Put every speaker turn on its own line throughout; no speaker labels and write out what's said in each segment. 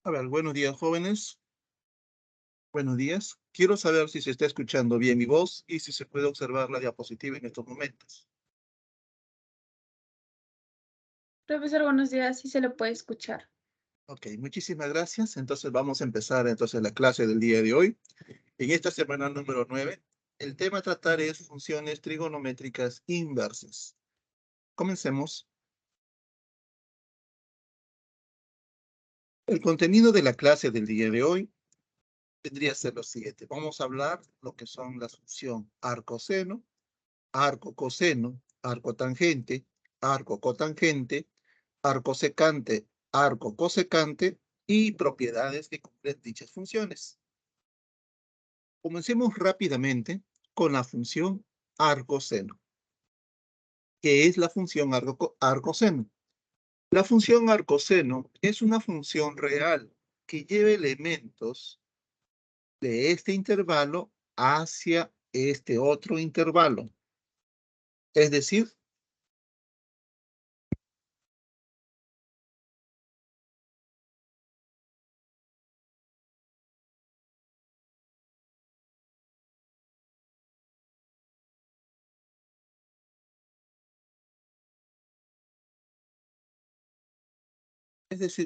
A ver, buenos días, jóvenes. Buenos días. Quiero saber si se está escuchando bien mi voz y si se puede observar la diapositiva en estos momentos.
Profesor, buenos días, sí se lo puede escuchar.
Ok, muchísimas gracias. Entonces vamos a empezar la clase del día de hoy. En esta semana número 9, el tema a tratar es funciones trigonométricas inversas. Comencemos. El contenido de la clase del día de hoy tendría que ser lo siguiente. Vamos a hablar lo que son las funciones arcoseno, arco coseno, arco tangente, arco cotangente, arco secante, arco cosecante y propiedades que cumplen dichas funciones. Comencemos rápidamente con la función arcoseno. ¿Qué es la función arcoseno? La función arcoseno es una función real que lleva elementos de este intervalo hacia este otro intervalo. Es decir,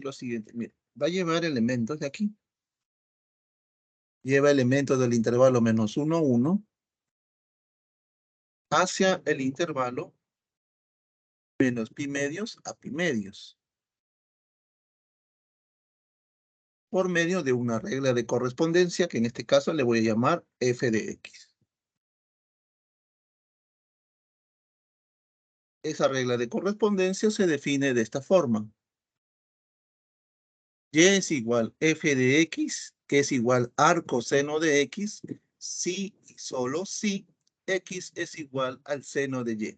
lo siguiente, mira, va a llevar elementos de aquí. Lleva elementos del intervalo menos 1, 1 hacia el intervalo menos pi medios a pi medios, por medio de una regla de correspondencia que en este caso le voy a llamar f de x. Esa regla de correspondencia se define de esta forma. Y es igual f de x, que es igual arcoseno de x, si y solo si x es igual al seno de y.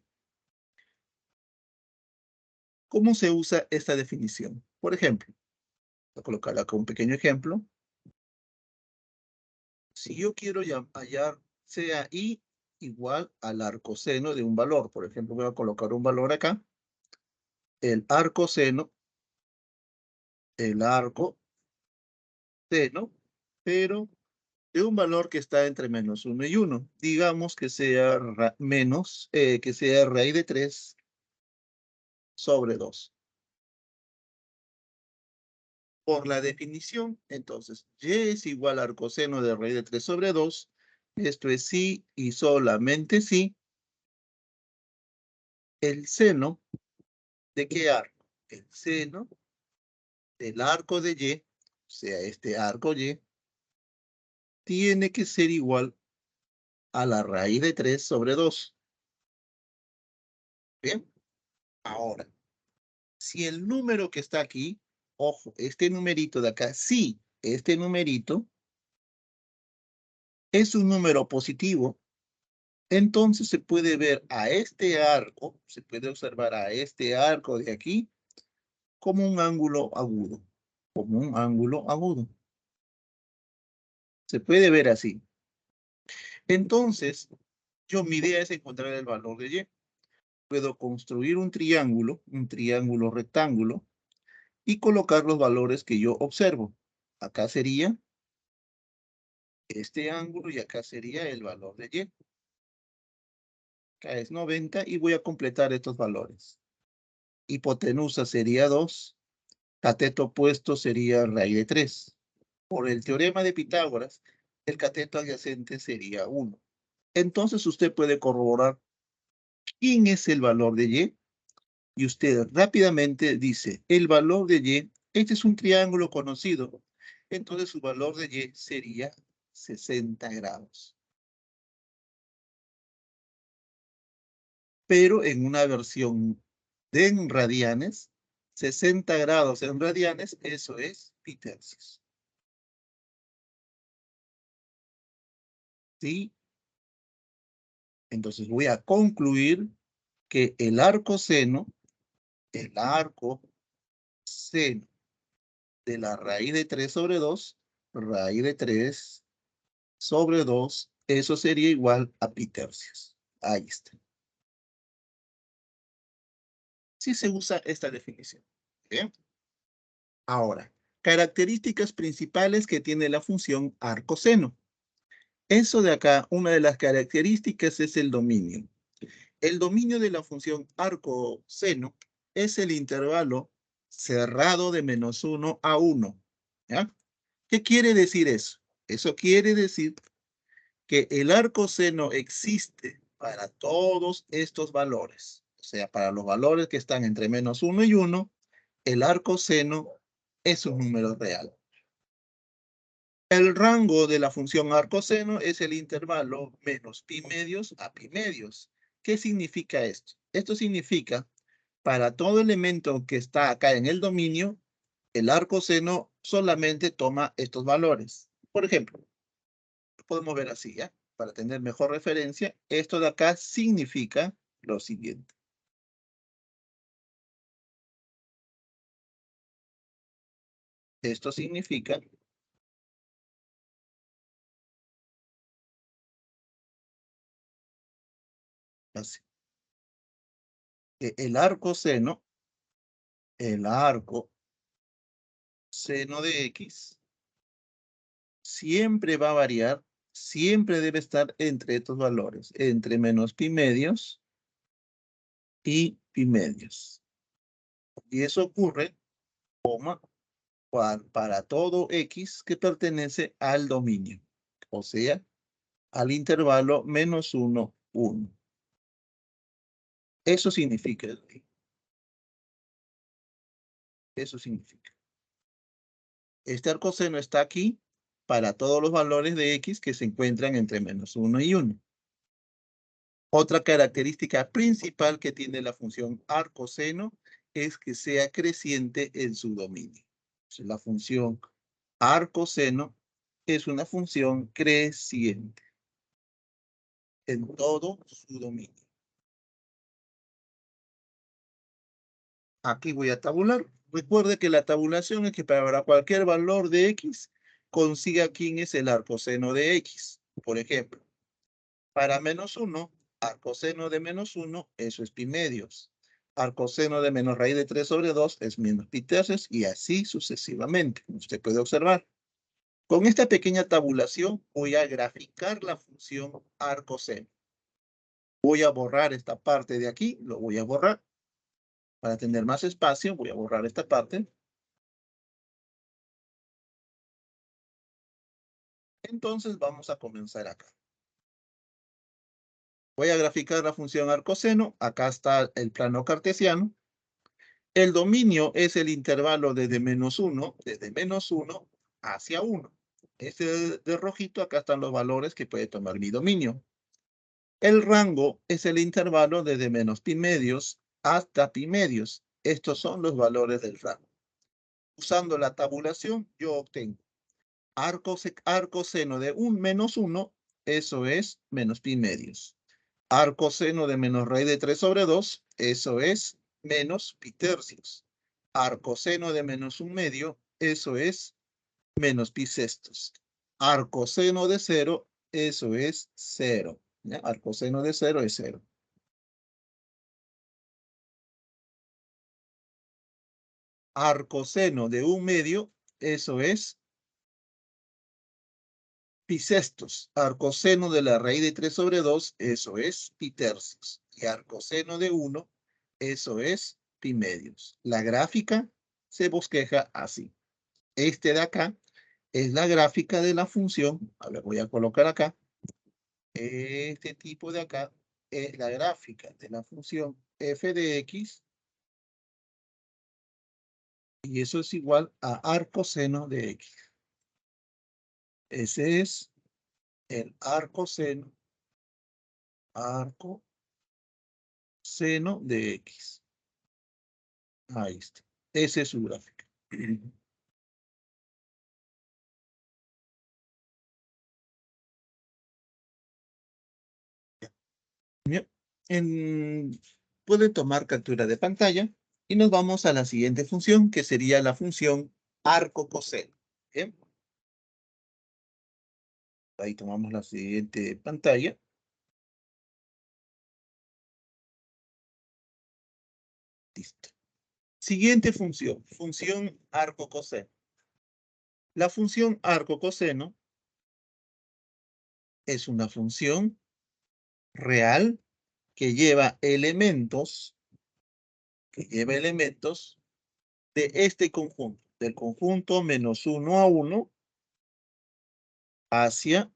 ¿Cómo se usa esta definición? Por ejemplo, voy a colocar acá un pequeño ejemplo. Si yo quiero hallar sea i igual al arcoseno de un valor, por ejemplo, voy a colocar un valor acá, el arcoseno, el arcoseno, pero de un valor que está entre menos 1 y 1. Digamos que sea que sea raíz de 3 sobre 2. Por la definición, entonces, y es igual al arcoseno de raíz de 3 sobre 2. Esto es sí y solamente sí. El seno, ¿de qué arco? El seno del arco de y, o sea, este arco y, tiene que ser igual a la raíz de 3 sobre 2. Bien, ahora, si el número que está aquí, ojo, este numerito de acá, sí, este numerito es un número positivo, entonces se puede ver a este arco, se puede observar a este arco de aquí como un ángulo agudo, como un ángulo agudo. Se puede ver así. Entonces, mi idea es encontrar el valor de y. Puedo construir un triángulo rectángulo, y colocar los valores que yo observo. Acá sería este ángulo y acá sería el valor de y. Acá es 90 y voy a completar estos valores. Hipotenusa sería 2, cateto opuesto sería raíz de 3. Por el teorema de Pitágoras, el cateto adyacente sería 1. Entonces usted puede corroborar quién es el valor de y. Y usted rápidamente dice, el valor de y, este es un triángulo conocido, entonces su valor de y sería 60 grados. Pero en una versión en radianes, 60 grados en radianes, eso es pi tercios. ¿Sí? Entonces voy a concluir que el arco seno de la raíz de 3 sobre 2, raíz de 3 sobre 2, eso sería igual a pi tercios. Ahí está. Sí se usa esta definición. Bien. Ahora, Características principales que tiene la función arcoseno. Eso de acá, una de las características es el dominio. El dominio de la función arcoseno es el intervalo cerrado de -1 a 1. ¿Ya? ¿Qué quiere decir eso? Eso quiere decir que el arcoseno existe para todos estos valores. O sea, para los valores que están entre -1 y 1, el arcoseno es un número real. El rango de la función arcoseno es el intervalo menos pi medios a pi medios. ¿Qué significa esto? Esto significa, para todo elemento que está acá en el dominio, el arcoseno solamente toma estos valores. Por ejemplo, podemos ver así, ¿ya? Para tener mejor referencia, esto de acá significa lo siguiente. Esto significa así, que el arcoseno de X siempre va a variar, siempre debe estar entre estos valores, entre menos pi medios y pi medios. Y eso ocurre, para todo X que pertenece al dominio, o sea, al intervalo -1, 1. Eso significa, eso significa. Este arcoseno está aquí para todos los valores de X que se encuentran entre -1 y 1. Otra característica principal que tiene la función arcoseno es que sea creciente en su dominio. La función arcoseno es una función creciente en todo su dominio. Aquí voy a tabular. Recuerde que la tabulación es que para cualquier valor de X, consiga quién es el arcoseno de X. Por ejemplo, para -1, arcoseno de -1, eso es pi medios. Arcoseno de menos raíz de 3 sobre 2 es menos pi tercios y así sucesivamente. Usted puede observar. Con esta pequeña tabulación voy a graficar la función arcoseno. Voy a borrar esta parte de aquí, lo voy a borrar. Para tener más espacio, voy a borrar esta parte. Entonces vamos a comenzar acá. Voy a graficar la función arcoseno. Acá está el plano cartesiano. El dominio es el intervalo desde -1 hacia 1. Este de rojito, acá están los valores que puede tomar mi dominio. El rango es el intervalo desde menos pi medios hasta pi medios. Estos son los valores del rango. Usando la tabulación, yo obtengo arcoseno de -1, eso es menos pi medios. Arcoseno de menos raíz de 3 sobre 2, eso es menos pi tercios. Arcoseno de -1 medio, eso es menos pi sextos. Arcoseno de 0, eso es 0. ¿Ya? Arcoseno de 0 es 0. Arcoseno de 1 medio, eso es pi sextos. Arcoseno de la raíz de 3 sobre 2, eso es pi tercios. Y arcoseno de 1, eso es pi medios. La gráfica se bosqueja así. Este de acá es la gráfica de la función. A ver, voy a colocar acá. Este tipo de acá es la gráfica de la función f de x. Y eso es igual a arcoseno de x. Ese es el arcoseno de x. Ahí está. Esa es su gráfica. Bien. Puede tomar captura de pantalla y nos vamos a la siguiente función, que sería la función arco-coseno. Bien. Ahí tomamos la siguiente pantalla. Listo. Siguiente función, función arco-coseno. La función arco coseno es una función real que lleva elementos de este conjunto, del conjunto menos 1 a 1 hacia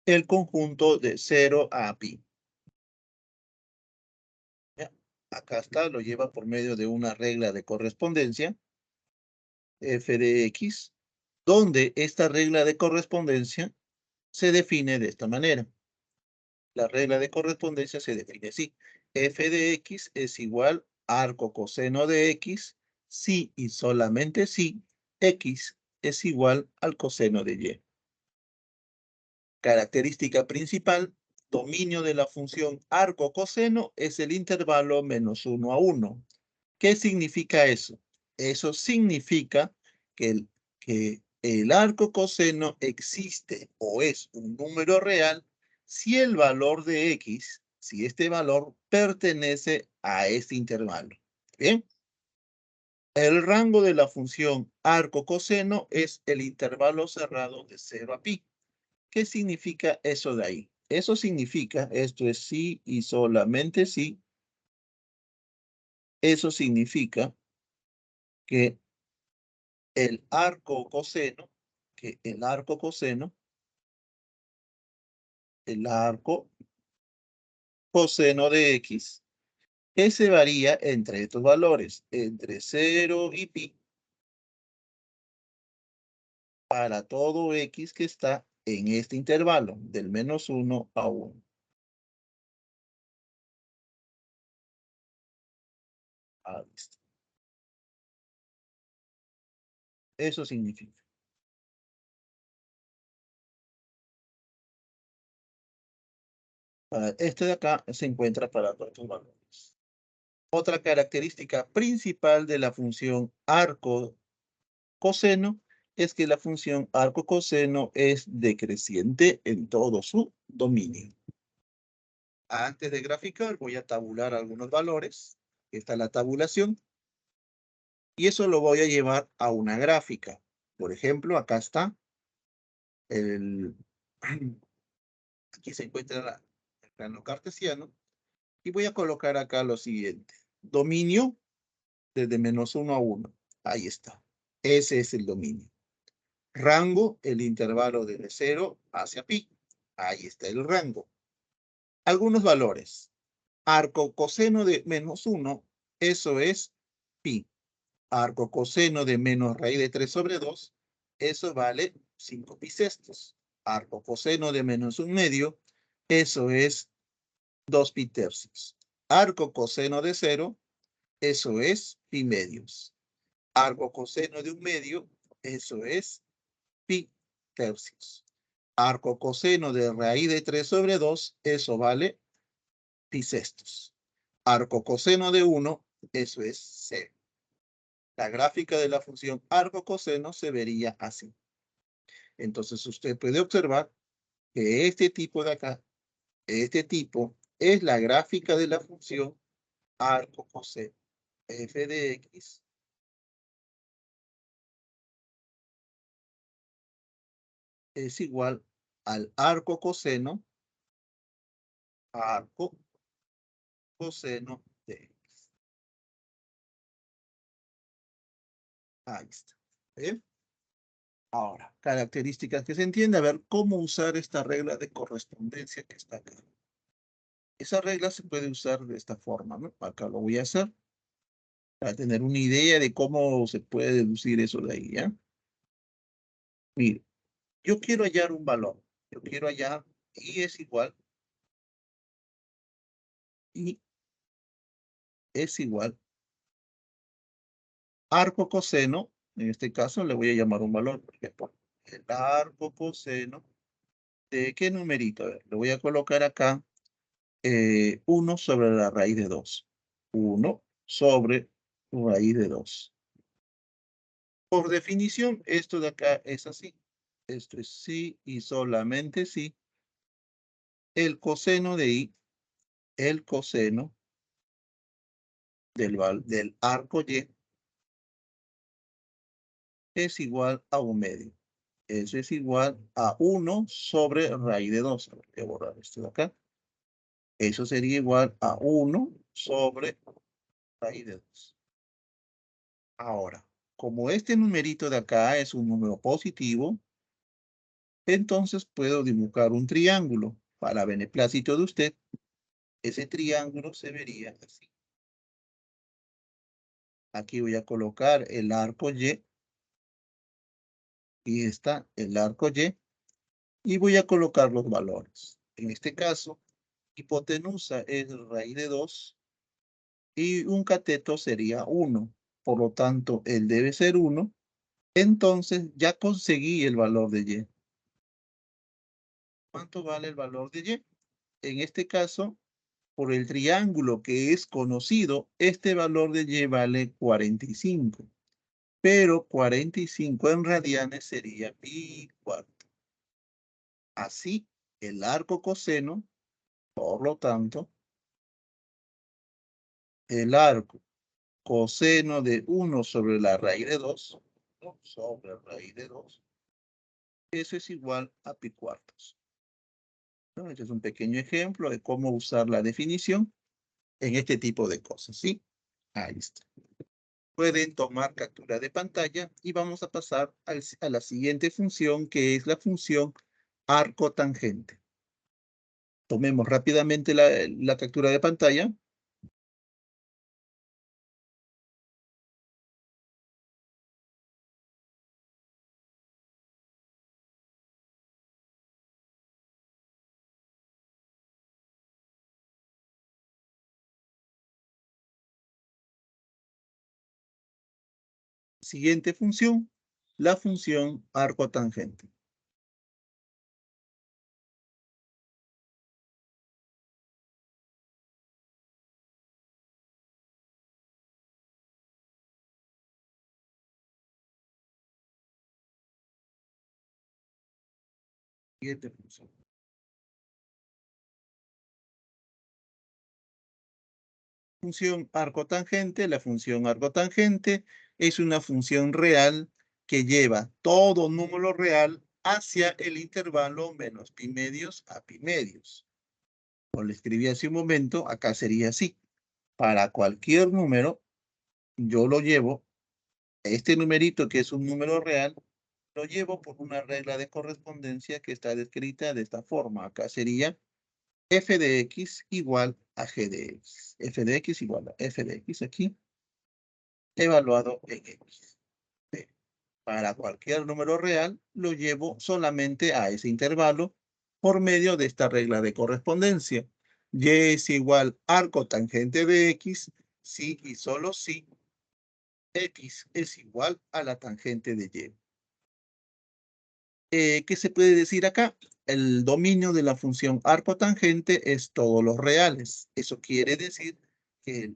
el conjunto de 0 a pi. ¿Ya? Acá está, lo lleva por medio de una regla de correspondencia, f de x, donde esta regla de correspondencia se define de esta manera. La regla de correspondencia se define así. F de x es igual a arco coseno de x si y solamente si x es igual al coseno de y. Característica principal, dominio de la función arco coseno es el intervalo menos 1 a 1. ¿Qué significa eso? Eso significa que el arco coseno existe o es un número real si el valor de x, si este valor pertenece a este intervalo. ¿Bien? El rango de la función arco coseno es el intervalo cerrado de 0 a pi. ¿Qué significa eso de ahí? Eso significa, esto es sí y solamente sí, eso significa que el arco coseno, el arco coseno de x, ese varía entre estos valores, entre 0 y pi, para todo x que está en este intervalo, del menos 1 a 1. Ahí está. Eso significa. Este de acá se encuentra para todos estos valores. Otra característica principal de la función arco coseno es que la función arco coseno es decreciente en todo su dominio. Antes de graficar voy a tabular algunos valores. Esta es la tabulación. Y eso lo voy a llevar a una gráfica. Por ejemplo, acá está el... Aquí se encuentra el plano cartesiano. Y voy a colocar acá lo siguiente. Dominio desde menos 1 a 1. Ahí está. Ese es el dominio. Rango, el intervalo desde 0 hacia pi. Ahí está el rango. Algunos valores. Arco coseno de menos 1, eso es pi. Arco coseno de menos raíz de 3 sobre 2, eso vale 5 pi sextos. Arco coseno de menos 1 medio, eso es 2 pi tercios. Arco coseno de 0, eso es pi medios. Arco coseno de 1 medio, eso es pi tercios. Arco coseno de raíz de 3 sobre 2, eso vale pi sextos. Arco coseno de 1, eso es 0. La gráfica de la función arco coseno se vería así. Entonces usted puede observar que este tipo de acá, este tipo, es la gráfica de la función arco coseno. F de x es igual al arco coseno de x. Ahí está. ¿Bien? Ahora, características que se entiende. A ver, cómo usar esta regla de correspondencia que está acá. Esa regla se puede usar de esta forma, ¿no? Acá lo voy a hacer para tener una idea de cómo se puede deducir eso de ahí, ¿ya? Mire, yo quiero hallar un valor. Yo quiero hallar y es igual, y es igual, arco coseno, en este caso le voy a llamar un valor, por ejemplo, el arco coseno de qué numerito. A ver, le voy a colocar acá 1 sobre la raíz de 2. 1 sobre raíz de 2. Por definición, esto de acá es así. Esto es sí y solamente sí. El coseno de i, el coseno del arco y es igual a 1/2. Eso es igual a 1 sobre raíz de 2. A ver, voy a borrar esto de acá. Eso sería igual a 1 sobre raíz de 2. Ahora, como este numerito de acá es un número positivo, entonces puedo dibujar un triángulo. Para beneplácito de usted, ese triángulo se vería así. Aquí voy a colocar el arco Y. Y está el arco Y. Y voy a colocar los valores. En este caso, hipotenusa es raíz de 2. Y un cateto sería 1. Por lo tanto, él debe ser 1. Entonces, ya conseguí el valor de Y. ¿Cuánto vale el valor de Y? En este caso, por el triángulo que es conocido, este valor de Y vale 45. Pero 45 en radianes sería pi cuarto. Así, el arco coseno, por lo tanto, el arco coseno de 1 sobre la raíz de 2, 1 sobre raíz de 2, eso es igual a pi cuartos. ¿No? Este es un pequeño ejemplo de cómo usar la definición en este tipo de cosas, ¿sí? Ahí está. Pueden tomar captura de pantalla y vamos a pasar a la siguiente función, que es la función arco tangente. Tomemos rápidamente la captura de pantalla. Siguiente función, la función arco tangente. Siguiente función. Función arco tangente. La función arco tangente es una función real que lleva todo número real hacia el intervalo menos pi medios a pi medios. Como le escribí hace un momento, acá sería así. Para cualquier número, yo lo llevo, este numerito que es un número real, lo llevo por una regla de correspondencia que está descrita de esta forma. Acá sería f de x igual a g de x. F de x igual a f de x aquí, evaluado en x. Para cualquier número real, lo llevo solamente a ese intervalo por medio de esta regla de correspondencia. Y es igual arco tangente de x, si y solo si x es igual a la tangente de y. ¿Qué se puede decir acá? El dominio de la función arco tangente es todos los reales. Eso quiere decir que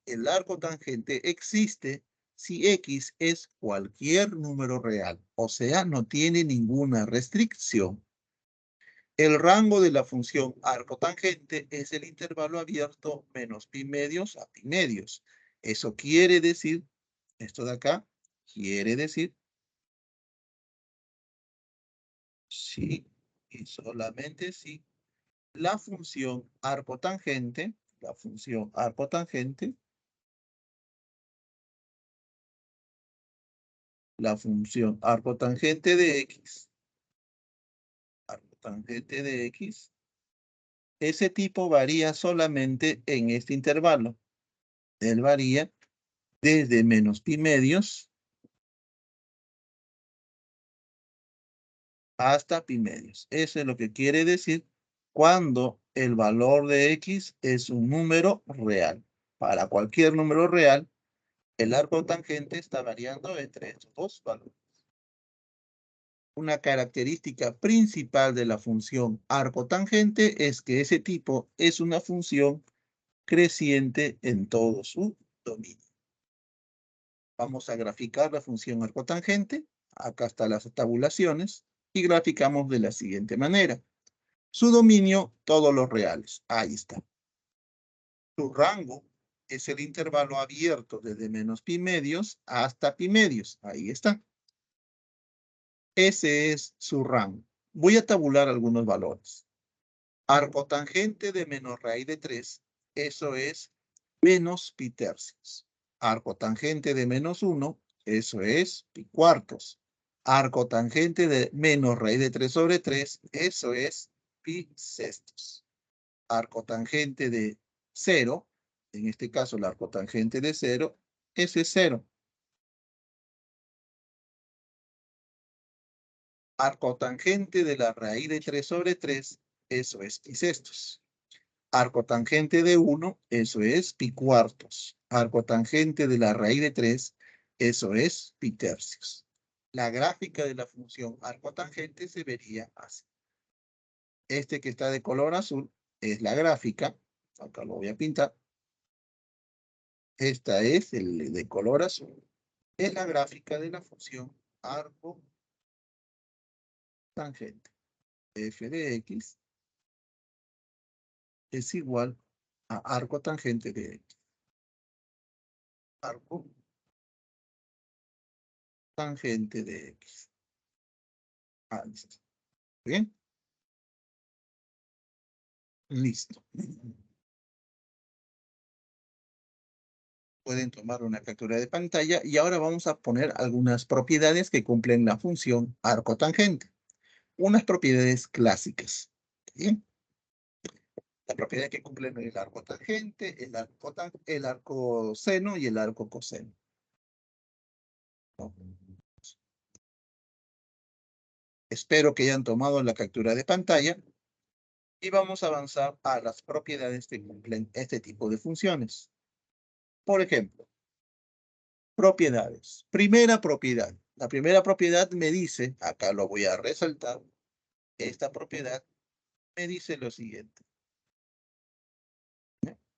el arco tangente existe si x es cualquier número real, o sea, no tiene ninguna restricción. El rango de la función arco tangente es el intervalo abierto menos pi medios a pi medios. Eso quiere decir, esto de acá, quiere decir, sí, y solamente si la función arco tangente, la función arco tangente de x, ese tipo varía solamente en este intervalo. Él varía desde menos pi medios hasta pi medios. Eso es lo que quiere decir cuando el valor de x es un número real. Para cualquier número real, el arco tangente está variando entre estos dos valores. Una característica principal de la función arco tangente es que ese tipo es una función creciente en todo su dominio. Vamos a graficar la función arco tangente. Acá están las tabulaciones y graficamos de la siguiente manera. Su dominio, todos los reales. Ahí está. Su rango es el intervalo abierto desde menos pi medios hasta pi medios. Ahí está. Ese es su rango. Voy a tabular algunos valores. Arco tangente de menos raíz de 3, eso es menos pi tercios. Arco tangente de menos 1, eso es pi cuartos. Arco tangente de menos raíz de 3 sobre 3, eso es pi sextos. Arco tangente de 0, en este caso el arco tangente de 0, ese es 0. Arco tangente de la raíz de 3 sobre 3, eso es pi sextos. Arco tangente de 1, eso es pi cuartos. Arco tangente de la raíz de 3, eso es pi tercios. La gráfica de la función arco tangente se vería así. Este que está de color azul es la gráfica. Acá lo voy a pintar. Esta es el de color azul. Es la gráfica de la función arco tangente. F de X es igual a arco tangente de X. Arco tangente de X. Ahí está. ¿Bien? Listo. Pueden tomar una captura de pantalla y ahora vamos a poner algunas propiedades que cumplen la función arco tangente. Unas propiedades clásicas. ¿Bien? La propiedad que cumplen el arco tangente, el arco seno y el arco coseno. Espero que hayan tomado la captura de pantalla y vamos a avanzar a las propiedades que cumplen este tipo de funciones. Por ejemplo, propiedades. Primera propiedad. La primera propiedad me dice, acá lo voy a resaltar, esta propiedad me dice lo siguiente.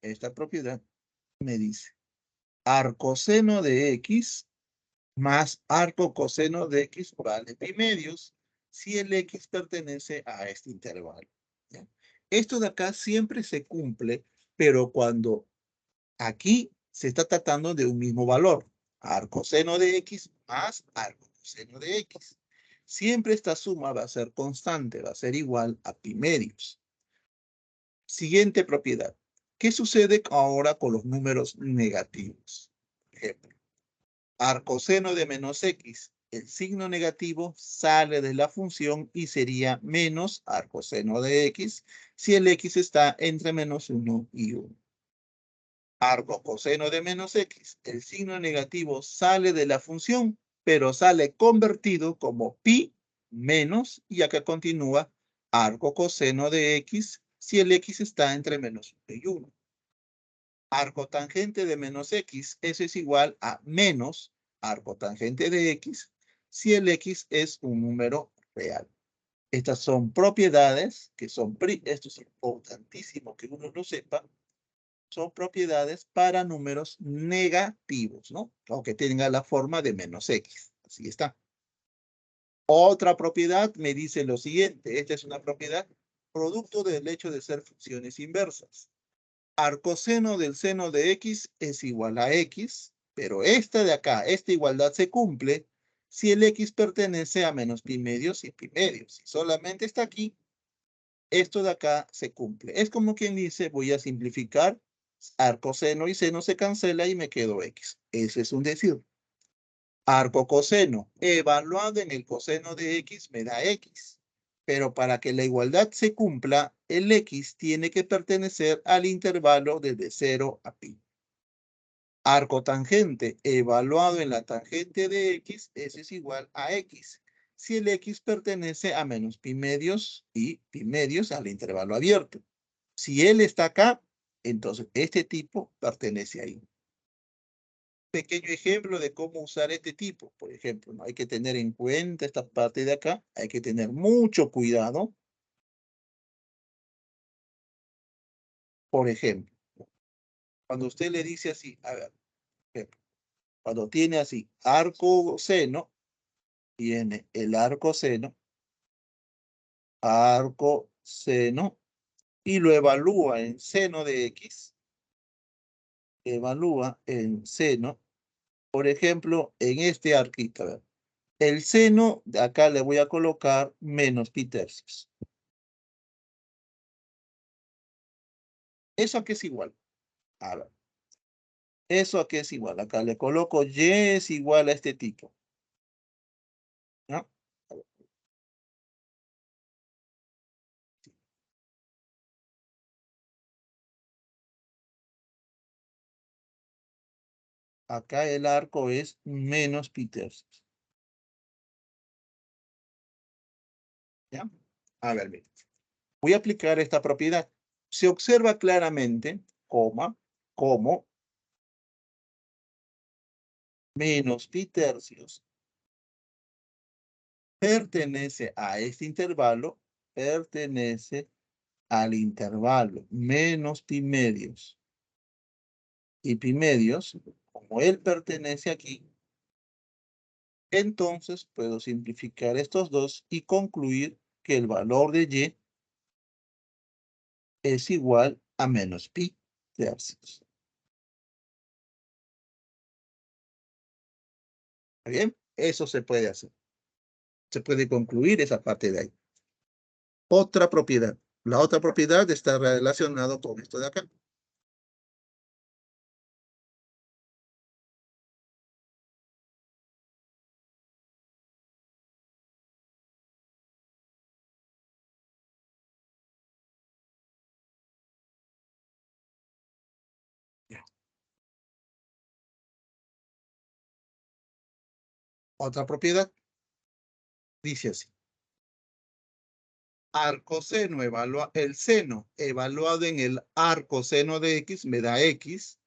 Esta propiedad me dice arcoseno de X más arco coseno de X vale pi medios si el X pertenece a este intervalo. ¿Ya? Esto de acá siempre se cumple, pero cuando aquí se está tratando de un mismo valor. Arcoseno de X más arcoseno de X. Siempre esta suma va a ser constante, va a ser igual a pi medios. Siguiente propiedad. ¿Qué sucede ahora con los números negativos? Ejemplo. Arcoseno de menos X. El signo negativo sale de la función y sería menos arcoseno de X si el X está entre menos 1 y 1. Arco coseno de menos X. El signo negativo sale de la función, pero sale convertido como pi menos, y acá continúa arco coseno de X si el X está entre menos 1 y 1. Arco tangente de menos X, eso es igual a menos arco tangente de X si el X es un número real. Estas son propiedades que son, esto es importantísimo que uno lo sepa, son propiedades para números negativos, ¿no? Aunque tenga la forma de menos X. Así está. Otra propiedad me dice lo siguiente. Esta es una propiedad producto del hecho de ser funciones inversas. Arcoseno del seno de X es igual a X, pero esta de acá, esta igualdad se cumple si el X pertenece a menos pi medios y pi medios. Si solamente está aquí, esto de acá se cumple. Es como quien dice, voy a simplificar, arcoseno y seno se cancela y me quedo X. Ese es un decir. Arco coseno evaluado en el coseno de X me da X. Pero para que la igualdad se cumpla, el X tiene que pertenecer al intervalo desde 0 a pi. Arco tangente evaluado en la tangente de X, ese es igual a X. Si el X pertenece a menos pi medios y pi medios al intervalo abierto. Si él está acá, entonces este tipo pertenece ahí. Pequeño ejemplo de cómo usar este tipo. Por ejemplo, ¿no? Hay que tener en cuenta esta parte de acá. Hay que tener mucho cuidado. Por ejemplo, cuando usted le dice así, a ver, ejemplo, cuando tiene así arco seno, tiene el arco seno, y lo evalúa en seno de X, evalúa el seno, por ejemplo, en este arquito. A ver, el seno, de acá le voy a colocar menos pi tercios. ¿Eso a qué es igual? A ver, ¿eso a qué es igual? Acá le coloco y es igual a este tipo. ¿No? Acá el arco es menos pi tercios. ¿Ya? A ver, mira. Voy a aplicar esta propiedad. Se observa claramente, como menos pi tercios pertenece a este intervalo, pertenece al intervalo menos pi medios. Y pi medios, como él pertenece aquí, entonces puedo simplificar estos dos y concluir que el valor de y es igual a menos pi tercios. ¿Está bien? Eso se puede hacer. Se puede concluir esa parte de ahí. Otra propiedad. La otra propiedad está relacionada con esto de acá. Ya. Otra propiedad dice así. Arcoseno evalúa el seno evaluado en el arcoseno de x me da x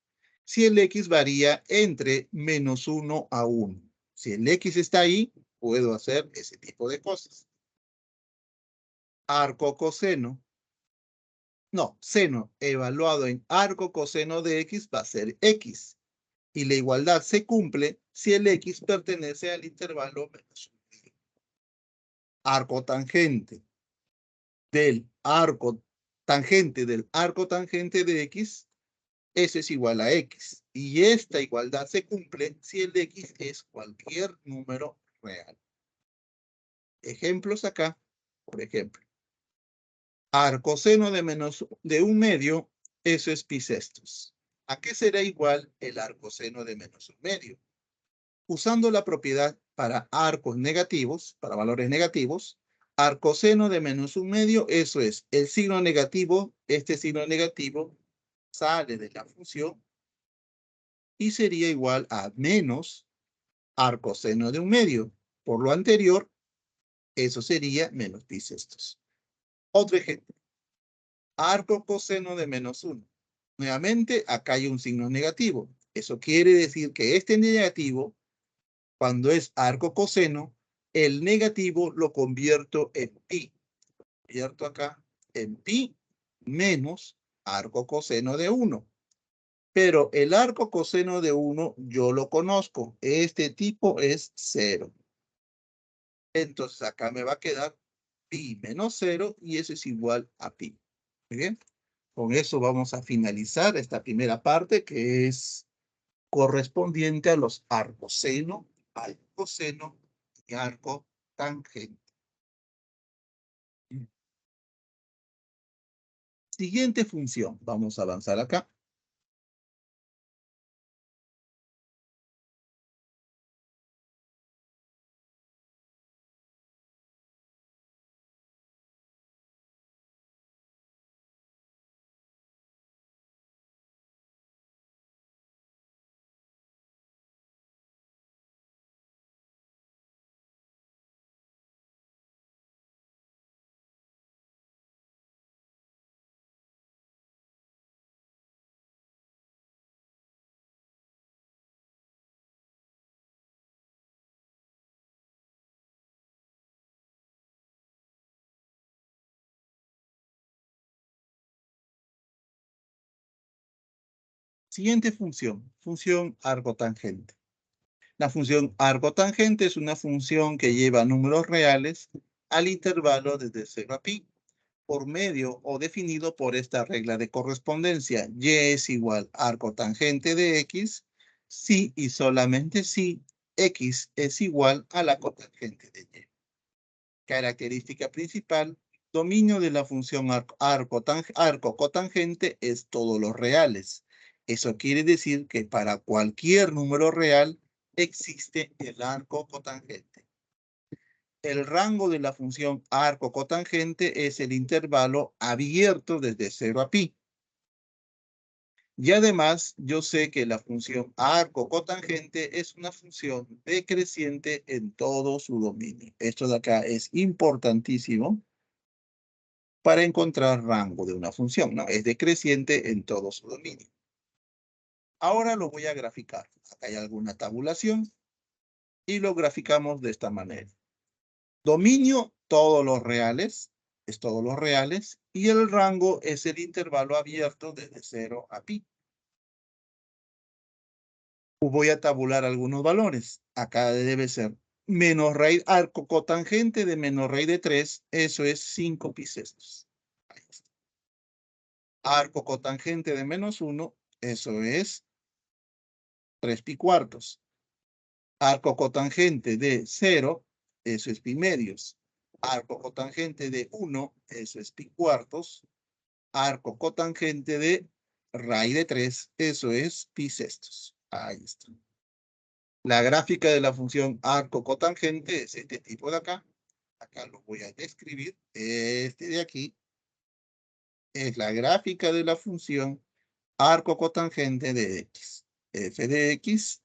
si el x varía entre -1 a 1. Si el x está ahí, puedo hacer ese tipo de cosas. Arco coseno. No, seno evaluado en arco coseno de x va a ser x. Y la igualdad se cumple si el x pertenece al intervalo -1. Arco tangente del arco tangente de x, eso es igual a x. Y esta igualdad se cumple si el x es cualquier número real. Ejemplos acá, por ejemplo. Arcoseno de un medio, eso es pi sextos. ¿A qué será igual el arcoseno de -1 medio? Usando la propiedad para arcos negativos, para valores negativos, arcoseno de -1 medio, eso es el signo negativo, este signo negativo sale de la función y sería igual a menos arcoseno de un medio. Por lo anterior, eso sería menos pi sextos. Otro ejemplo. Arco coseno de -1. Nuevamente, acá hay un signo negativo. Eso quiere decir que este negativo, cuando es arco coseno, el negativo lo convierto en pi. Convierto acá en pi menos arco coseno de 1. Pero el arco coseno de 1 yo lo conozco. Este tipo es 0. Entonces acá me va a quedar pi menos 0 y eso es igual a pi. Muy bien. Con eso vamos a finalizar esta primera parte que es correspondiente a los arcoseno, arcoseno y arco tangente. Siguiente función. Vamos a avanzar acá. Siguiente función. Función arcotangente. La función arcotangente es una función que lleva números reales al intervalo desde 0 a pi. por medio o definido por esta regla de correspondencia. Y es igual arco tangente de X si y solamente si X es igual a la cotangente de Y. Característica principal, dominio de la función arco cotangente es todos los reales. Eso quiere decir que para cualquier número real existe el arco cotangente. El rango de la función arco cotangente es el intervalo abierto desde 0 a pi. Y además, yo sé que la función arco cotangente es una función decreciente en todo su dominio. Esto de acá es importantísimo para encontrar rango de una función, ¿no? Es decreciente en todo su dominio. Ahora lo voy a graficar. Acá hay alguna tabulación y lo graficamos de esta manera. Dominio, todos los reales, es todos los reales, y el rango es el intervalo abierto desde 0 a pi. Voy a tabular algunos valores. Acá debe ser menos raíz, arco cotangente de menos raíz de 3, eso es 5 pi sextos. Ahí está. Arco cotangente de menos 1, eso es 3 pi cuartos. Arco cotangente de 0, eso es pi medios. Arco cotangente de 1, eso es pi cuartos. Arco cotangente de raíz de 3, eso es pi sextos. Ahí está. La gráfica de la función arco cotangente es este tipo de acá. Acá lo voy a describir. Este de aquí es la gráfica de la función arco cotangente de X. F de X,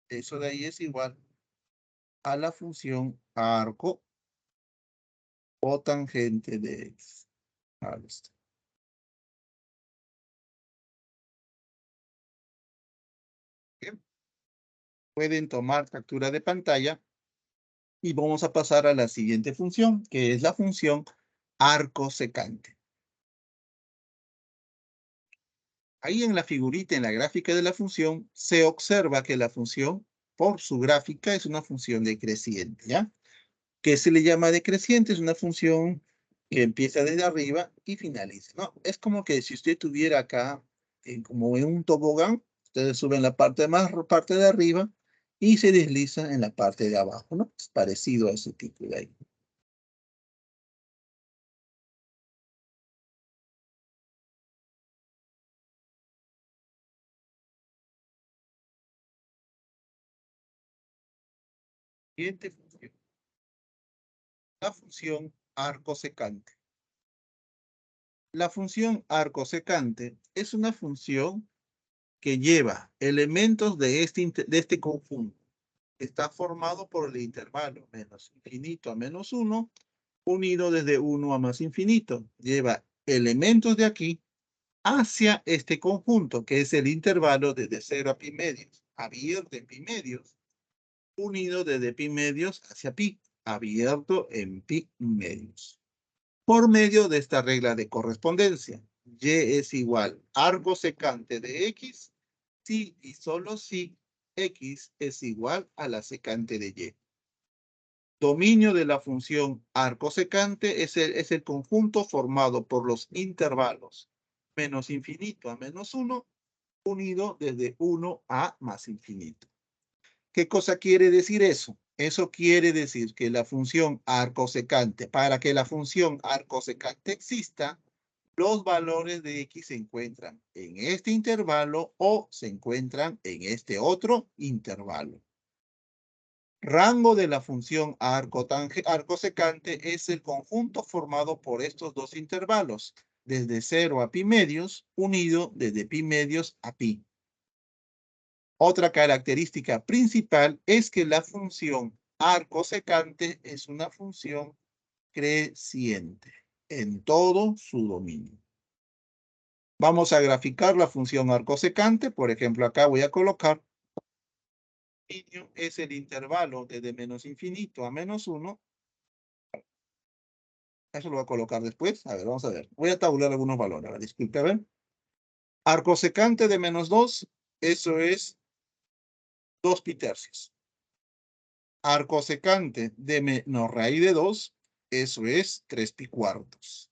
eso de ahí es igual a la función arco cotangente de X. Ahí está. Bien. Pueden tomar captura de pantalla y vamos a pasar a la siguiente función, que es la función arco secante. Ahí en la figurita, en la gráfica de la función, se observa que la función, por su gráfica, es una función decreciente, ¿ya? ¿Qué se le llama decreciente? Es una función que empieza desde arriba y finaliza, ¿no? Es como que si usted tuviera acá, como en un tobogán, ustedes suben la parte de arriba y se desliza en la parte de abajo, ¿no? Es parecido a ese tipo de ahí. Siguiente función. La función arco secante. La función arco secante es una función que lleva elementos de este conjunto. Está formado por el intervalo menos infinito a menos 1, unido desde 1 a más infinito. Lleva elementos de aquí hacia este conjunto, que es el intervalo desde 0 a pi medios, abierto en pi medios, unido desde pi medios hacia pi, abierto en pi medios. Por medio de esta regla de correspondencia, y es igual arco secante de X si y solo si X es igual a la secante de Y. Dominio de la función arco secante es el conjunto formado por los intervalos menos infinito a menos 1, unido desde 1 a más infinito. ¿Qué cosa quiere decir eso? Eso quiere decir que la función arco secante, para que la función arco secante exista, los valores de X se encuentran en este intervalo o se encuentran en este otro intervalo. Rango de la función arco secante es el conjunto formado por estos dos intervalos, desde 0 a pi medios, unido desde pi medios a pi. Otra característica principal es que la función arco secante es una función creciente en todo su dominio. Vamos a graficar la función arco secante. Por ejemplo, acá voy a colocar es el intervalo desde menos infinito a menos 1. Eso lo voy a colocar después. A ver, vamos a ver. Voy a tabular algunos valores. A ver, disculpe, a ver. Arco secante de menos 2, eso es 2 pi tercios. Arco secante de menos raíz de 2, eso es 3 pi cuartos.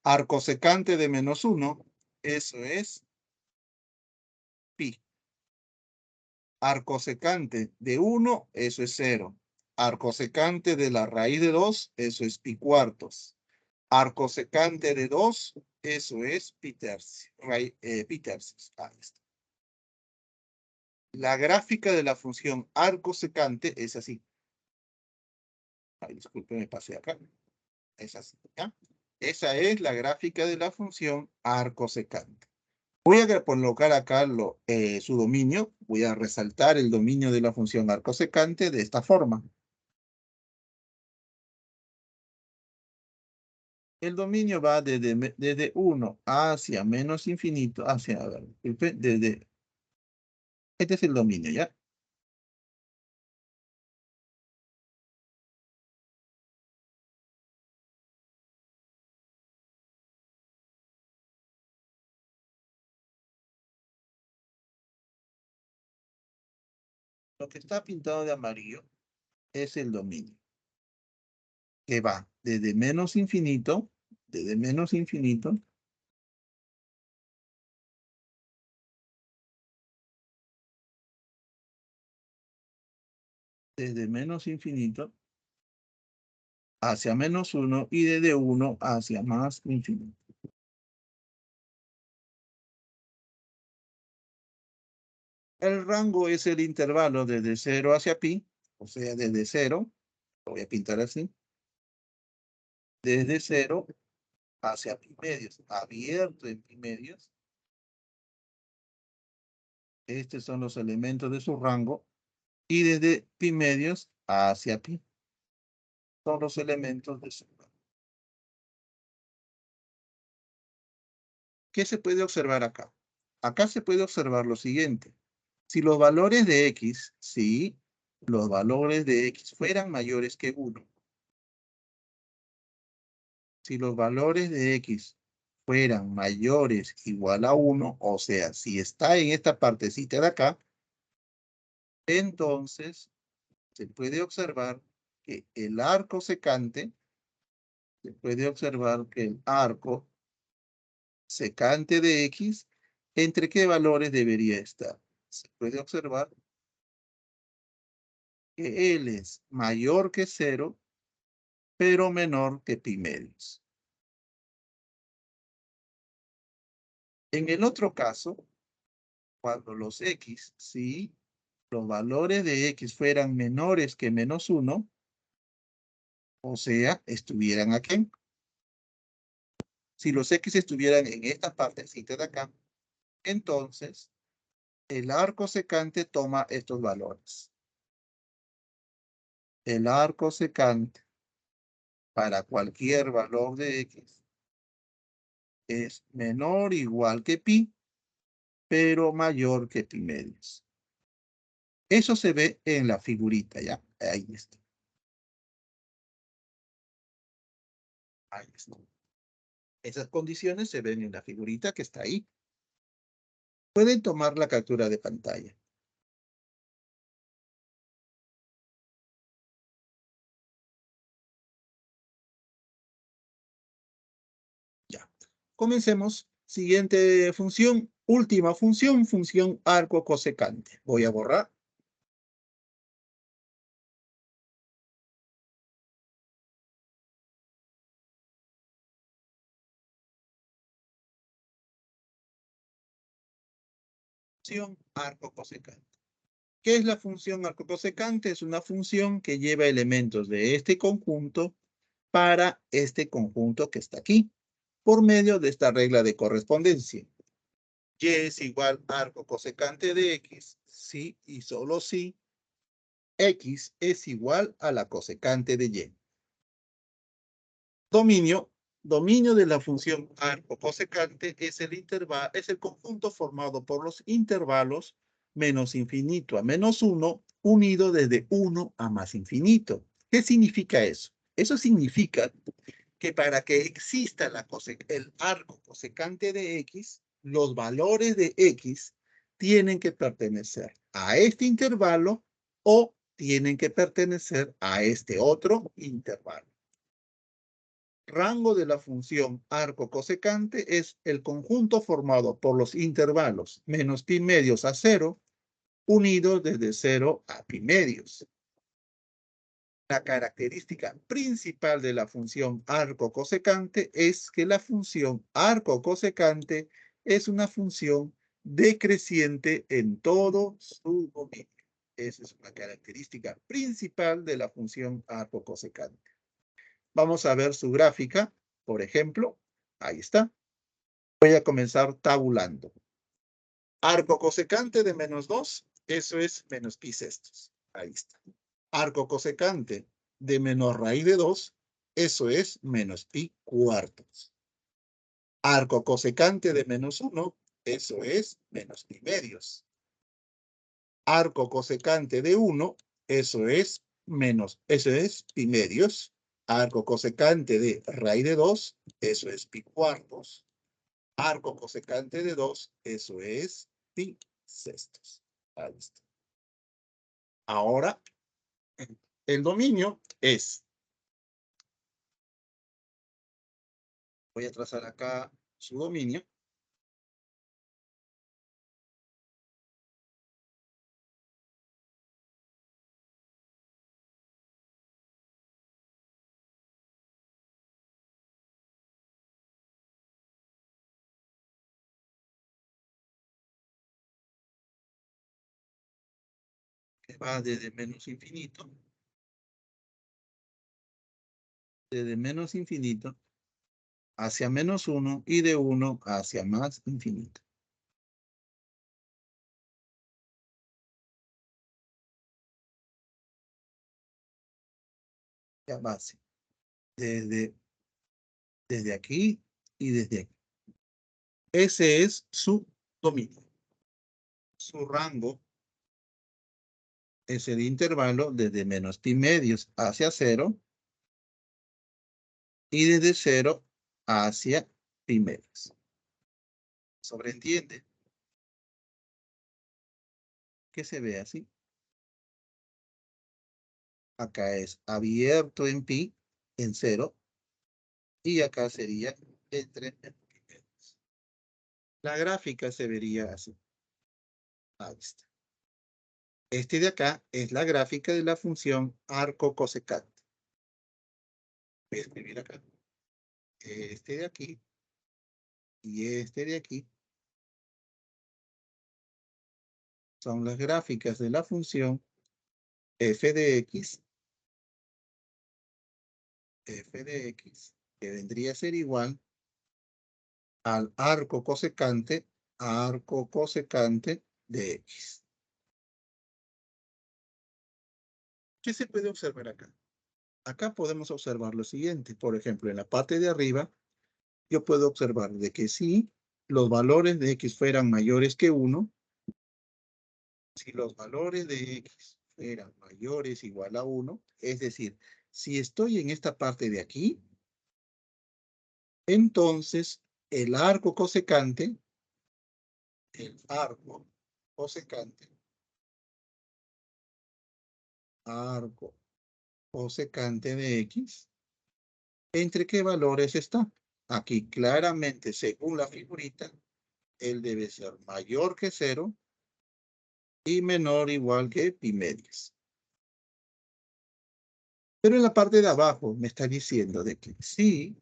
Arco secante de menos 1, eso es pi. Arco secante de 1, eso es 0. Arco secante de la raíz de 2, eso es pi cuartos. Arco secante de 2, eso es pi tercios. Pi tercios. Ahí está. La gráfica de la función arco secante es así. Ay, disculpe, me pasé acá. Es así, ¿ya? Esa es la gráfica de la función arco secante. Voy a colocar acá su dominio. Voy a resaltar el dominio de la función arco secante de esta forma. El dominio va desde 1 hacia menos infinito, hacia, a ver, este es el dominio, ¿ya? Lo que está pintado de amarillo es el dominio, que va desde menos infinito, desde menos infinito, desde menos infinito hacia menos 1 y desde 1 hacia más infinito. El rango es el intervalo desde 0 hacia pi, o sea, desde 0, lo voy a pintar así, desde 0 hacia pi medios, abierto en pi medios. Estos son los elementos de su rango. Y desde pi medios hacia pi son los elementos de su rango. ¿Qué se puede observar acá? Acá se puede observar lo siguiente. Si los valores de x, si los valores de x fueran mayores que 1, si los valores de x fueran mayores igual a 1, o sea, si está en esta partecita de acá, entonces se puede observar que el arco secante, se puede observar que el arco secante de x, ¿entre qué valores debería estar? Se puede observar que L es mayor que 0, pero menor que pi medios. En el otro caso, cuando los x, si los valores de x fueran menores que menos 1, o sea, estuvieran aquí. Si los x estuvieran en esta partecita de acá, entonces el arco secante toma estos valores. El arco secante para cualquier valor de x es menor o igual que pi, pero mayor que pi medios. Eso se ve en la figurita, ¿ya? Ahí está. Ahí está. Esas condiciones se ven en la figurita que está ahí. Pueden tomar la captura de pantalla. Ya. Comencemos. Siguiente función. Última función, función arco cosecante. Voy a borrar. Función arco cosecante. ¿Qué es la función arco cosecante? Es una función que lleva elementos de este conjunto para este conjunto que está aquí, por medio de esta regla de correspondencia. Y es igual arco cosecante de x, si y solo si x es igual a la cosecante de y. Dominio de la función arco cosecante es el conjunto formado por los intervalos menos infinito a menos 1 unido desde 1 a más infinito. ¿Qué significa eso? Eso significa que para que exista el arco cosecante de x, los valores de x tienen que pertenecer a este intervalo o tienen que pertenecer a este otro intervalo. Rango de la función arco cosecante es el conjunto formado por los intervalos menos pi medios a 0, unidos desde 0 a pi medios. La característica principal de la función arco cosecante es que la función arco cosecante es una función decreciente en todo su dominio. Esa es una característica principal de la función arco cosecante. Vamos a ver su gráfica, por ejemplo. Ahí está. Voy a comenzar tabulando. Arco cosecante de menos 2, eso es menos pi sextos. Ahí está. Arco cosecante de menos raíz de 2, eso es menos pi cuartos. Arco cosecante de menos 1, eso es menos pi medios. Arco cosecante de 1, eso es pi medios. Arco cosecante de raíz de 2, eso es pi cuartos. Arco cosecante de 2, eso es pi sextos. Ahí está. Ahora, el dominio es, voy a trazar acá su dominio. Que va desde menos infinito, hacia menos 1 y de 1 hacia más infinito. Ya base. Desde aquí y desde aquí. Ese es su dominio. Su rango es el intervalo desde menos pi medios hacia 0 y desde 0 hacia pi medios. ¿Sobreentiende? Que se ve así. Acá es abierto en pi, en 0, y acá sería entre pi medios. La gráfica se vería así. Ahí está. Este de acá es la gráfica de la función arco cosecante. Voy a escribir acá. Este de aquí y este de aquí son las gráficas de la función f de x, que vendría a ser igual al arco cosecante de x. ¿Qué se puede observar acá? Acá podemos observar lo siguiente. Por ejemplo, en la parte de arriba, yo puedo observar de que si los valores de x fueran mayores que 1, si los valores de x fueran mayores o igual a 1, es decir, si estoy en esta parte de aquí, entonces el arco cosecante de x, ¿entre qué valores está? Aquí claramente, según la figurita, él debe ser mayor que 0 y menor o igual que pi medios. Pero en la parte de abajo me está diciendo de que si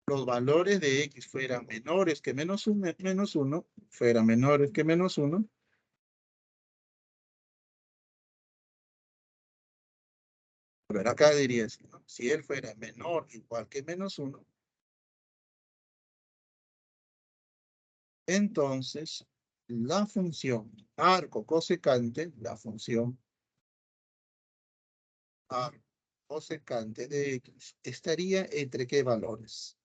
los valores de x fueran menores que menos 1, fueran menores que menos 1, a ver, acá diría así, ¿no? Si él fuera menor o igual que menos 1, entonces la función arco cosecante, de x estaría entre qué valores.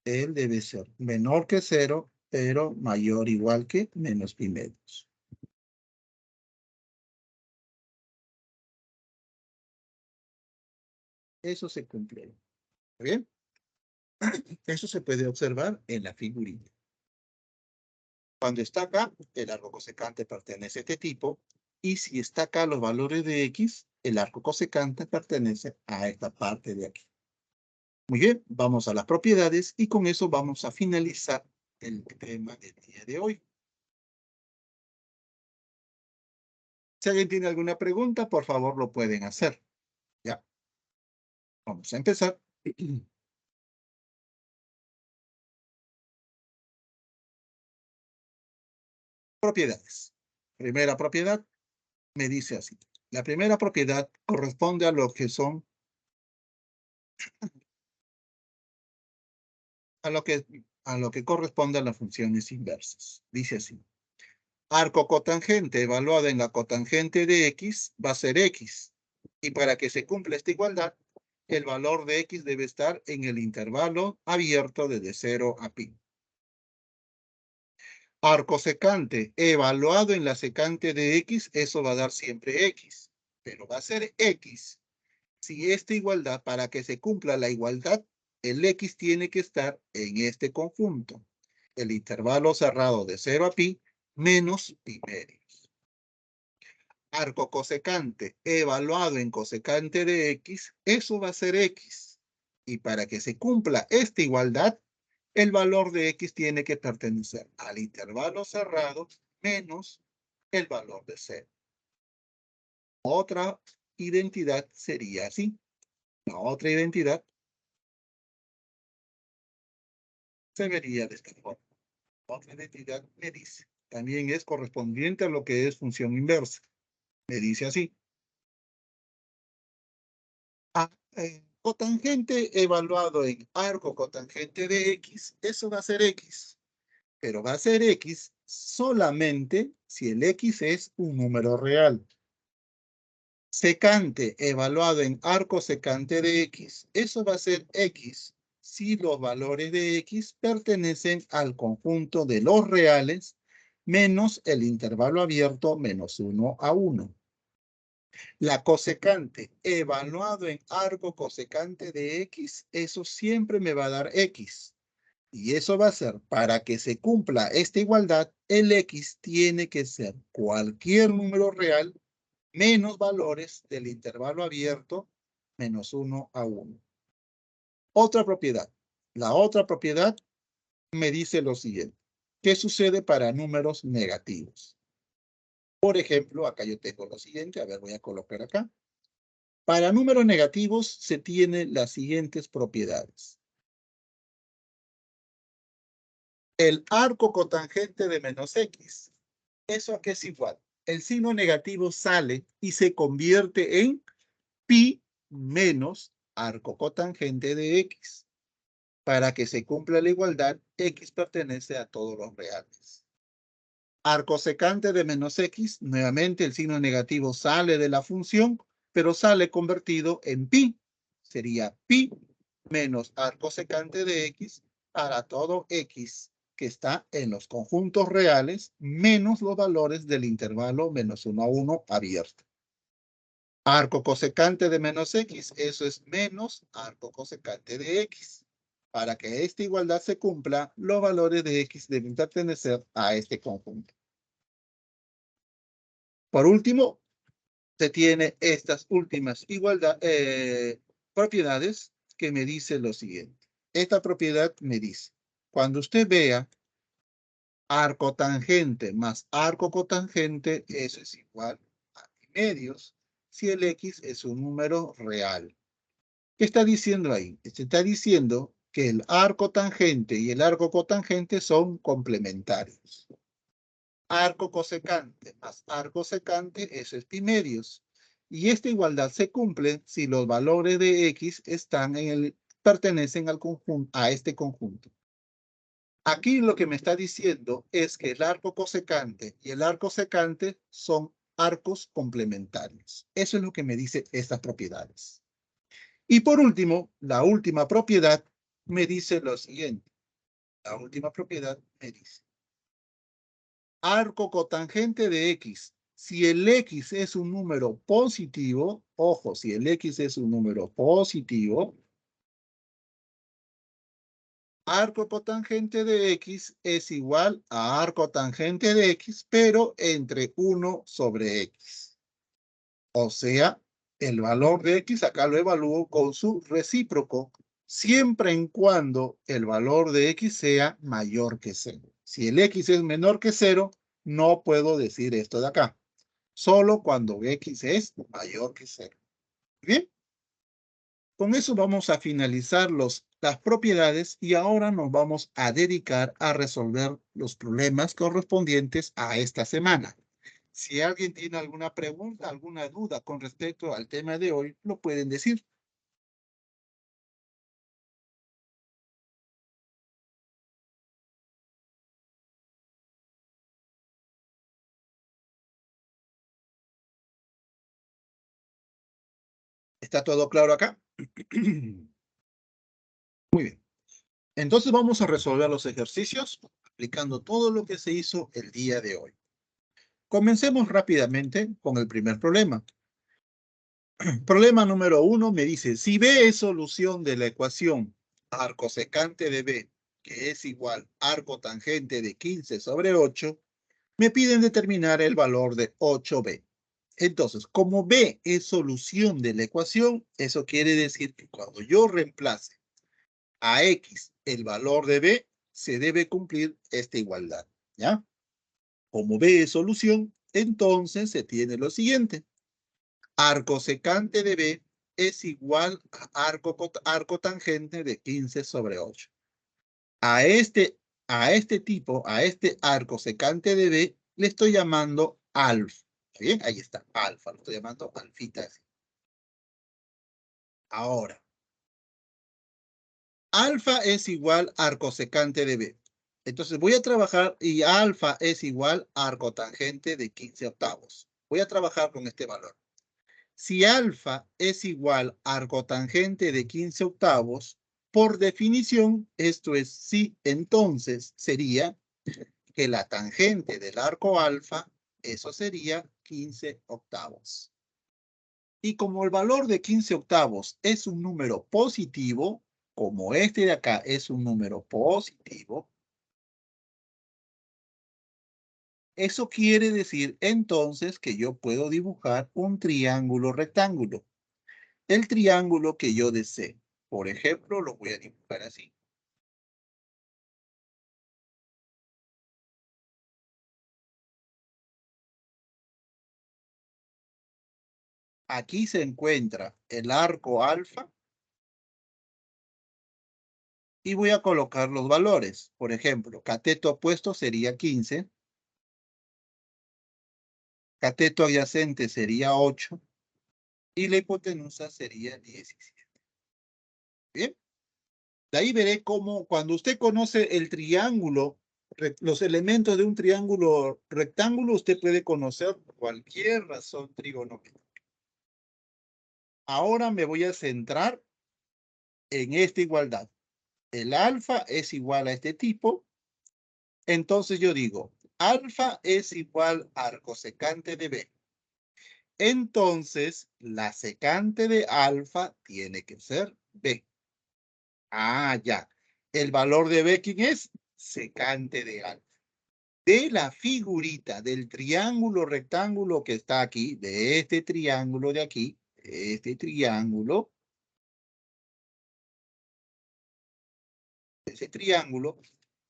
Él debe ser menor que 0, pero mayor o igual que menos pi medios. Eso se cumple. ¿Está bien? Eso se puede observar en la figurita. Cuando está acá, el arco cosecante pertenece a este tipo. Y si está acá los valores de x, el arco cosecante pertenece a esta parte de aquí. Muy bien, vamos a las propiedades y con eso vamos a finalizar el tema del día de hoy. Si alguien tiene alguna pregunta, por favor lo pueden hacer. Ya, vamos a empezar. Propiedades. Primera propiedad me dice así. La primera propiedad corresponde a lo que son, a lo que corresponde a las funciones inversas. Dice así. Arco cotangente evaluado en la cotangente de X va a ser X. Y para que se cumpla esta igualdad, el valor de X debe estar en el intervalo abierto desde 0 a pi. Arco secante evaluado en la secante de X, eso va a dar siempre X. Pero va a ser X. Si esta igualdad, para que se cumpla la igualdad, el X tiene que estar en este conjunto. El intervalo cerrado de 0 a pi menos pi medios. Arco cosecante evaluado en cosecante de X, eso va a ser X. Y para que se cumpla esta igualdad, el valor de X tiene que pertenecer al intervalo cerrado menos el valor de 0. Otra identidad sería así. La otra identidad se vería de esta forma. Otra identidad me dice, también es correspondiente a lo que es función inversa. Me dice así. Cotangente evaluado en arco cotangente de X, eso va a ser X. Pero va a ser X solamente si el X es un número real. Secante evaluado en arco secante de X, eso va a ser X si los valores de X pertenecen al conjunto de los reales menos el intervalo abierto menos 1 a 1. La cosecante evaluado en arco cosecante de X, eso siempre me va a dar X. Y eso va a ser, para que se cumpla esta igualdad, el X tiene que ser cualquier número real menos valores del intervalo abierto menos 1 a 1. Otra propiedad. La otra propiedad me dice lo siguiente. ¿Qué sucede para números negativos? Por ejemplo, acá yo tengo lo siguiente. A ver, voy a colocar acá. Para números negativos se tienen las siguientes propiedades. El arco cotangente de menos X. ¿Eso a qué es igual? El signo negativo sale y se convierte en pi menos arco cotangente de X. Para que se cumpla la igualdad, X pertenece a todos los reales. Arco secante de menos X, nuevamente el signo negativo sale de la función, pero sale convertido en pi. Sería pi menos arco secante de X para todo X que está en los conjuntos reales menos los valores del intervalo menos 1 a 1 abierto. Arco cosecante de menos X, eso es menos arco cosecante de X. Para que esta igualdad se cumpla, los valores de X deben pertenecer a este conjunto. Por último, se tiene estas últimas propiedades que me dice lo siguiente. Esta propiedad me dice, cuando usted vea arco tangente más arco cotangente, eso es igual a pi medios, si el X es un número real. ¿Qué está diciendo ahí? Se está diciendo que el arco tangente y el arco cotangente son complementarios. Arco cosecante más arco secante, eso es pi medios. Y esta igualdad se cumple si los valores de X pertenecen al conjunto, a este conjunto. Aquí lo que me está diciendo es que el arco cosecante y el arco secante son arcos complementarios. Eso es lo que me dice estas propiedades. Y por último, la última propiedad me dice lo siguiente. La última propiedad me dice. Arco cotangente de X. Si el X es un número positivo, ojo, si el X es un número positivo, arco cotangente de X es igual a arco tangente de X, pero entre 1 sobre X. O sea, el valor de X acá lo evalúo con su recíproco. siempre en cuando el valor de x sea mayor que 0. Si el x es menor que 0, no puedo decir esto de acá. Solo cuando x es mayor que 0. Bien, con eso vamos a finalizar las propiedades y ahora nos vamos a dedicar a resolver los problemas correspondientes a esta semana. Si alguien tiene alguna pregunta, alguna duda con respecto al tema de hoy, lo pueden decir. ¿Está todo claro acá? Muy bien. Entonces vamos a resolver los ejercicios aplicando todo lo que se hizo el día de hoy. Comencemos rápidamente con el primer problema. Problema número 1 me dice, si B es solución de la ecuación arco secante de B, que es igual arco tangente de 15 sobre 8, me piden determinar el valor de 8B. Entonces, como B es solución de la ecuación, eso quiere decir que cuando yo reemplace a X el valor de B, se debe cumplir esta igualdad, ¿ya? Como B es solución, entonces se tiene lo siguiente. Arco secante de B es igual a arco tangente de 15 sobre 8. A este arco secante de B, le estoy llamando alfa. ¿Bien? Ahí está, alfa. Lo estoy llamando alfita. Ahora, alfa es igual arco secante de B. Entonces voy a trabajar y alfa es igual arco tangente de 15 octavos. Voy a trabajar con este valor. Si alfa es igual arco tangente de 15 octavos, por definición, esto es sí, entonces sería que la tangente del arco alfa, eso sería 15 octavos. Y como el valor de 15 octavos es un número positivo, como este de acá es un número positivo, eso quiere decir entonces que yo puedo dibujar un triángulo rectángulo. El triángulo que yo desee. Por ejemplo, lo voy a dibujar así. Aquí se encuentra el arco alfa y voy a colocar los valores. Por ejemplo, cateto opuesto sería 15. Cateto adyacente sería 8 y la hipotenusa sería 17. Bien, de ahí veré cómo cuando usted conoce el triángulo, los elementos de un triángulo rectángulo, usted puede conocer cualquier razón trigonométrica. Ahora me voy a centrar en esta igualdad. El alfa es igual a este tipo, entonces yo digo, alfa es igual a arco secante de B. Entonces, la secante de alfa tiene que ser B. Ah, ya. El valor de B, ¿quién es? Secante de alfa. De la figurita del triángulo rectángulo que está aquí, de este triángulo de aquí, ese triángulo,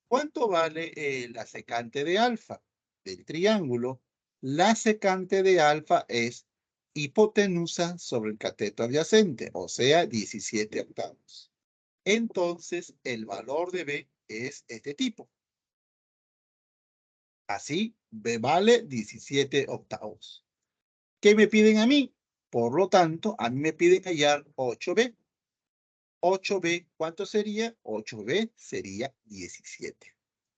¿cuánto vale la secante de alfa del triángulo? La secante de alfa es hipotenusa sobre el cateto adyacente, o sea, 17 octavos. Entonces, el valor de B es este tipo. Así, B vale 17 octavos. ¿Qué me piden a mí? Por lo tanto, a mí me piden hallar 8B. 8B, ¿cuánto sería? 8B sería 17.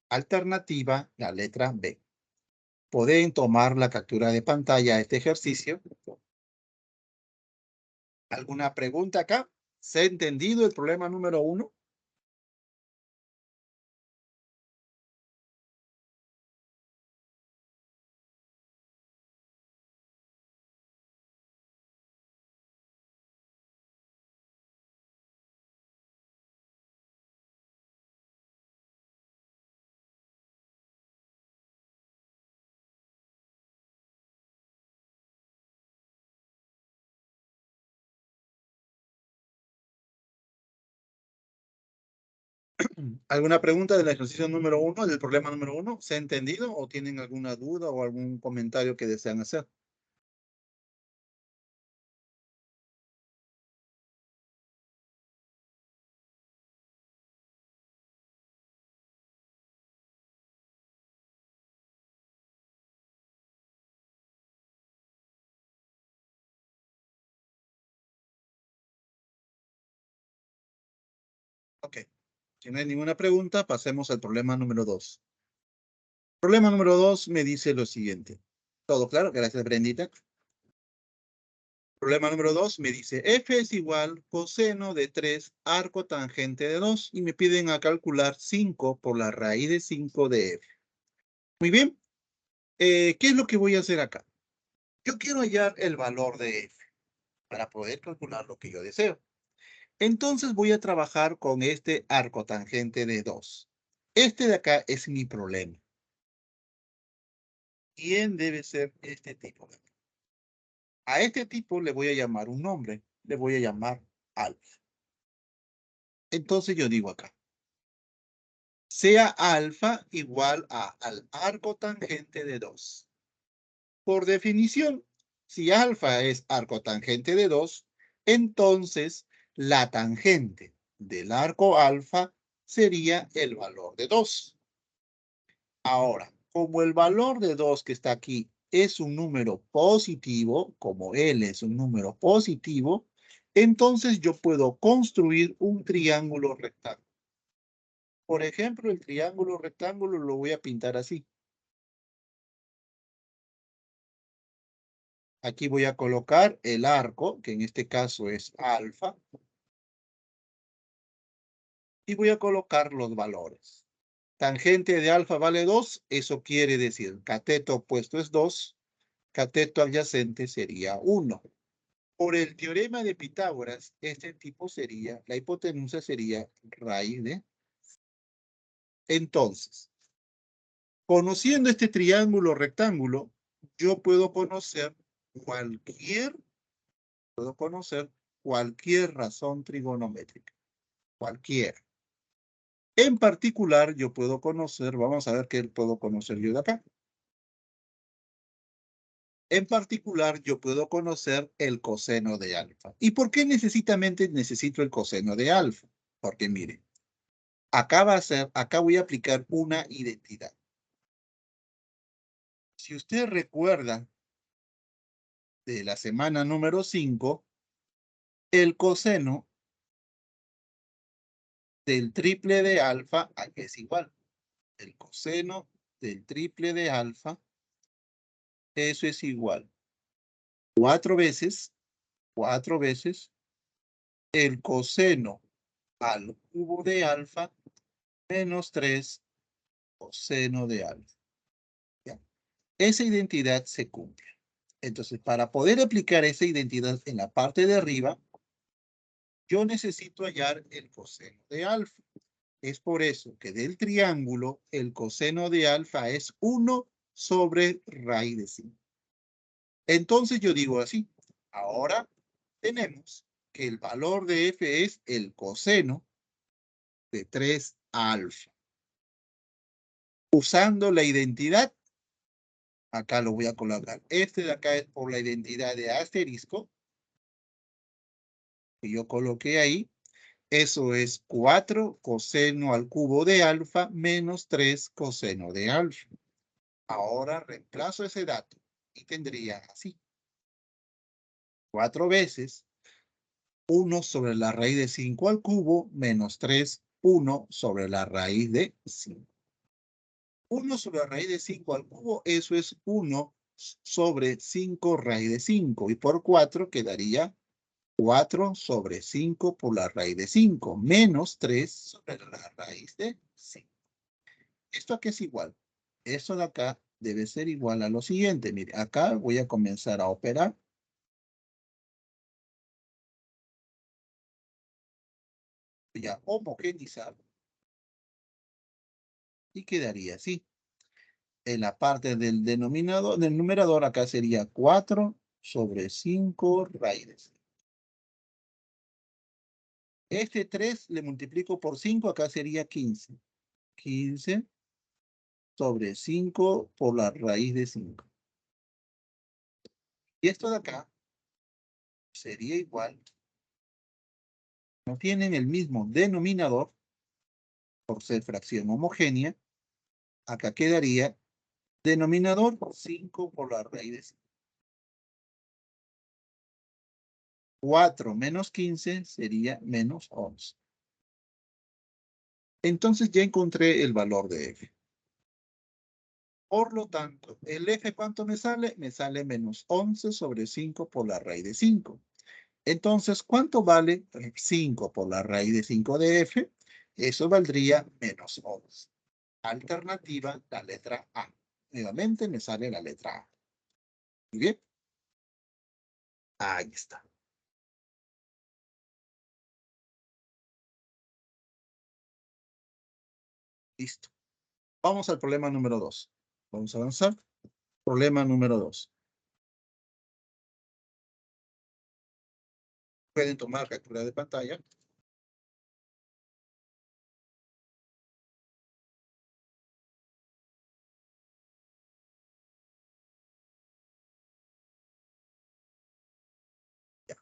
Alternativa, la letra B. Pueden tomar la captura de pantalla a este ejercicio. ¿Alguna pregunta acá? ¿Se ha entendido el problema número 1? ¿Alguna pregunta del ejercicio número 1, del problema número 1? ¿Se ha entendido o tienen alguna duda o algún comentario que desean hacer? Ok. Si no hay ninguna pregunta, pasemos al problema número 2. Problema número 2 me dice lo siguiente. ¿Todo claro? Gracias, Brendita. Problema número 2 me dice f es igual coseno de 3 arco tangente de 2 y me piden a calcular 5 por la raíz de 5 de f. Muy bien. ¿Qué es lo que voy a hacer acá? Yo quiero hallar el valor de f para poder calcular lo que yo deseo. Entonces voy a trabajar con este arco tangente de 2. Este de acá es mi problema. ¿Quién debe ser este tipo? A este tipo le voy a llamar un nombre. Le voy a llamar alfa. Entonces yo digo acá. Sea alfa igual al arco tangente de 2. Por definición, si alfa es arco tangente de 2, entonces la tangente del arco alfa sería el valor de 2. Ahora, como el valor de 2 que está aquí es un número positivo, como L es un número positivo, entonces yo puedo construir un triángulo rectángulo. Por ejemplo, el triángulo rectángulo lo voy a pintar así. Aquí voy a colocar el arco, que en este caso es alfa, y voy a colocar los valores. Tangente de alfa vale 2, eso quiere decir cateto opuesto es 2, cateto adyacente sería 1. Por el teorema de Pitágoras, este tipo sería, la hipotenusa sería raíz de. Entonces, conociendo este triángulo rectángulo, yo puedo conocer cualquier razón trigonométrica, cualquier. En particular, yo puedo conocer, vamos a ver qué puedo conocer yo de acá. En particular, yo puedo conocer el coseno de alfa. ¿Y por qué necesito el coseno de alfa? Porque mire, acá voy a aplicar una identidad. Si usted recuerda de la semana número 5, el coseno del triple de alfa es igual. El coseno del triple de alfa, eso es igual. 4 veces el coseno al cubo de alfa menos 3 coseno de alfa. ¿Ya? Esa identidad se cumple. Entonces, para poder aplicar esa identidad en la parte de arriba, yo necesito hallar el coseno de alfa. Es por eso que del triángulo, el coseno de alfa es 1 sobre raíz de 5. Entonces yo digo así, ahora tenemos que el valor de f es el coseno de 3 alfa. Usando la identidad, acá lo voy a colocar. Este de acá es por la identidad de asterisco, que yo coloqué ahí. Eso es 4 coseno al cubo de alfa menos 3 coseno de alfa. Ahora reemplazo ese dato y tendría así. 4 veces 1 sobre la raíz de 5 al cubo menos 3, 1 sobre la raíz de 5. 1 sobre la raíz de 5 al cubo, eso es 1 sobre 5 raíz de 5. Y por 4 quedaría 4 sobre 5 por la raíz de 5, menos 3 sobre la raíz de 5. ¿Esto a qué es igual? Esto de acá debe ser igual a lo siguiente. Mire, acá voy a comenzar a operar. Voy a homogeneizar. Y quedaría así. En la parte del denominador, del numerador, acá sería 4 sobre 5 raíces. Este 3 le multiplico por 5, acá sería 15. 15 sobre 5 por la raíz de 5. Y esto de acá sería igual. No tienen el mismo denominador por ser fracción homogénea. Acá quedaría denominador 5 por la raíz de 5. 4 menos 15 sería menos 11. Entonces ya encontré el valor de f. Por lo tanto, el f, ¿cuánto me sale? Me sale menos 11 sobre 5 por la raíz de 5. Entonces, ¿cuánto vale 5 por la raíz de 5 de f? Eso valdría menos 11. Alternativa, la letra A. Nuevamente me sale la letra A. Muy bien. Ahí está. Listo. Vamos al problema número 2. Vamos a avanzar. Problema número 2. Pueden tomar captura de pantalla. Ya.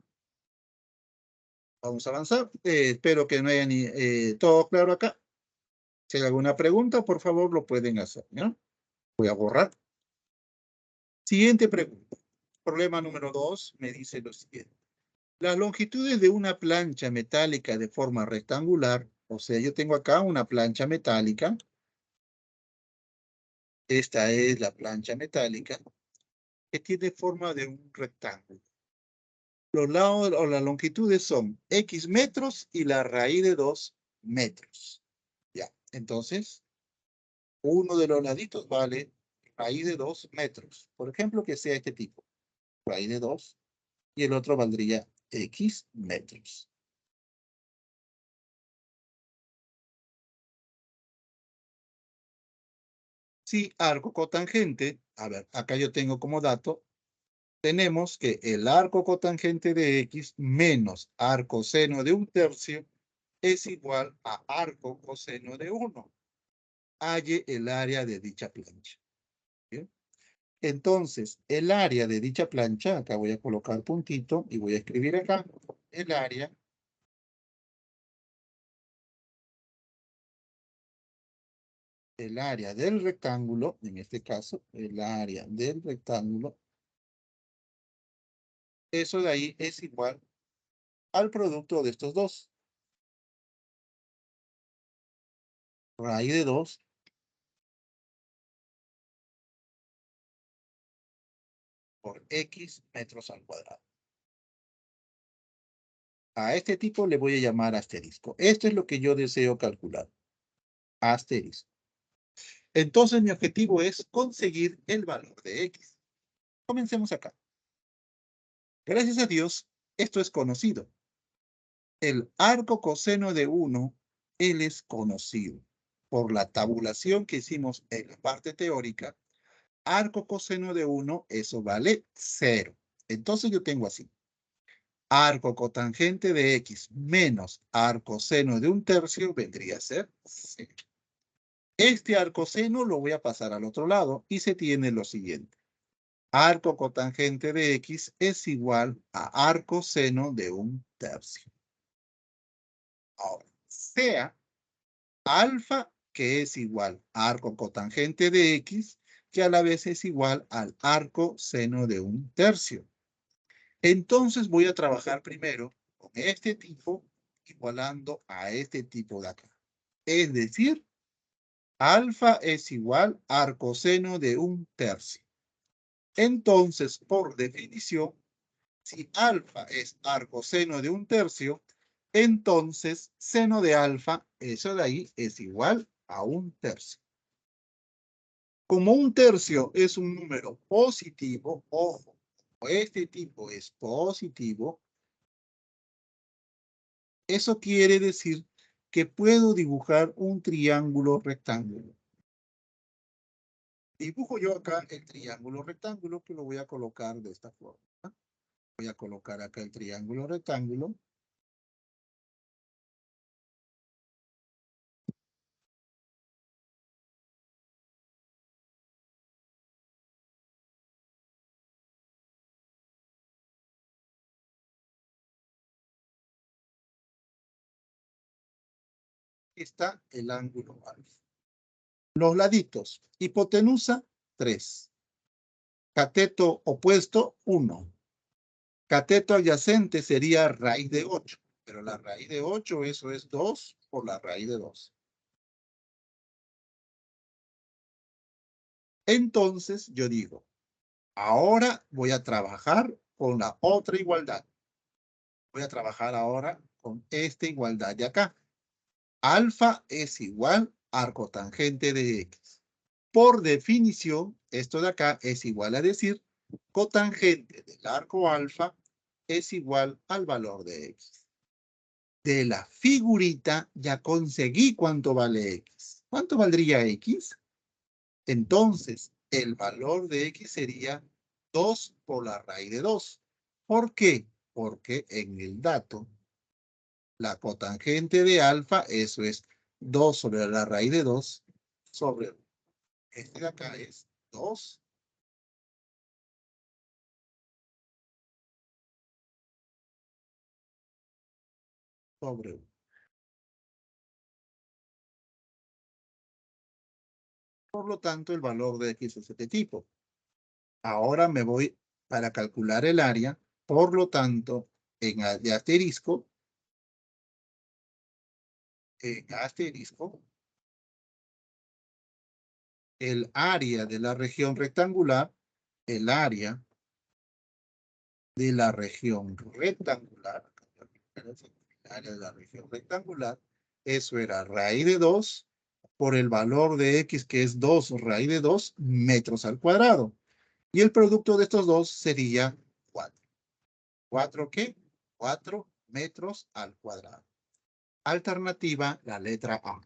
Vamos a avanzar. Espero que no haya ni todo claro acá. Si hay alguna pregunta, por favor, lo pueden hacer, ¿no? Voy a borrar. Siguiente pregunta. Problema número 2 me dice lo siguiente. Las longitudes de una plancha metálica de forma rectangular, o sea, yo tengo acá una plancha metálica. Esta es la plancha metálica que tiene forma de un rectángulo. Los lados o las longitudes son X metros y la raíz de 2 metros. Ya, entonces, uno de los laditos vale raíz de 2 metros. Por ejemplo, que sea este tipo, raíz de 2, y el otro valdría X metros. Si arco cotangente, a ver, acá yo tengo como dato, tenemos que el arco cotangente de X menos arco seno de 1/3 es igual a arco coseno de 1. Halle el área de dicha plancha. ¿Bien? Entonces, el área de dicha plancha, acá voy a colocar puntito y voy a escribir acá, el área del rectángulo, en este caso, el área del rectángulo, eso de ahí es igual al producto de estos dos. Raíz de 2 por X metros al cuadrado. A este tipo le voy a llamar asterisco. Esto es lo que yo deseo calcular. Asterisco. Entonces mi objetivo es conseguir el valor de X. Comencemos acá. Gracias a Dios, esto es conocido. El arco coseno de 1, él es conocido. Por la tabulación que hicimos en la parte teórica, arco coseno de 1, eso vale 0. Entonces yo tengo así. Arco cotangente de X menos arco seno de 1/3 vendría a ser 0. Este arco seno lo voy a pasar al otro lado y se tiene lo siguiente. Arco cotangente de X es igual a arco seno de 1/3. Ahora, sea alfa, que es igual a arco cotangente de X, que a la vez es igual al arco seno de 1/3. Entonces voy a trabajar primero con este tipo igualando a este tipo de acá. Es decir, alfa es igual a arco seno de 1/3. Entonces, por definición, si alfa es arco seno de 1/3, entonces seno de alfa, eso de ahí, es igual a 1/3. Como 1/3 es un número positivo, ojo, este tipo es positivo, eso quiere decir que puedo dibujar un triángulo rectángulo. Dibujo yo acá el triángulo rectángulo que lo voy a colocar de esta forma. Voy a colocar acá el triángulo rectángulo. está el ángulo alfa. Los laditos, hipotenusa, 3. Cateto opuesto, 1. Cateto adyacente sería raíz de 8. Pero la raíz de 8, eso es 2 por la raíz de 2. Entonces, yo digo, ahora voy a trabajar con la otra igualdad. Voy a trabajar ahora con esta igualdad de acá. Alfa es igual a arcotangente de X. Por definición, esto de acá es igual a decir cotangente del arco alfa es igual al valor de X. De la figurita ya conseguí cuánto vale X. ¿Cuánto valdría X? Entonces, el valor de X sería 2 por la raíz de 2. ¿Por qué? Porque en el dato, la cotangente de alfa, eso es 2 sobre la raíz de 2 sobre 1. Este de acá es 2 sobre 1. Por lo tanto, el valor de X es este tipo. Ahora me voy para calcular el área. Por lo tanto, de asterisco, el área de la región rectangular, el área de la región rectangular, el área de la región rectangular, eso era raíz de 2 por el valor de X, que es 2 raíz de 2 metros al cuadrado. Y el producto de estos dos sería 4. ¿4 qué? 4 metros al cuadrado. Alternativa, la letra A.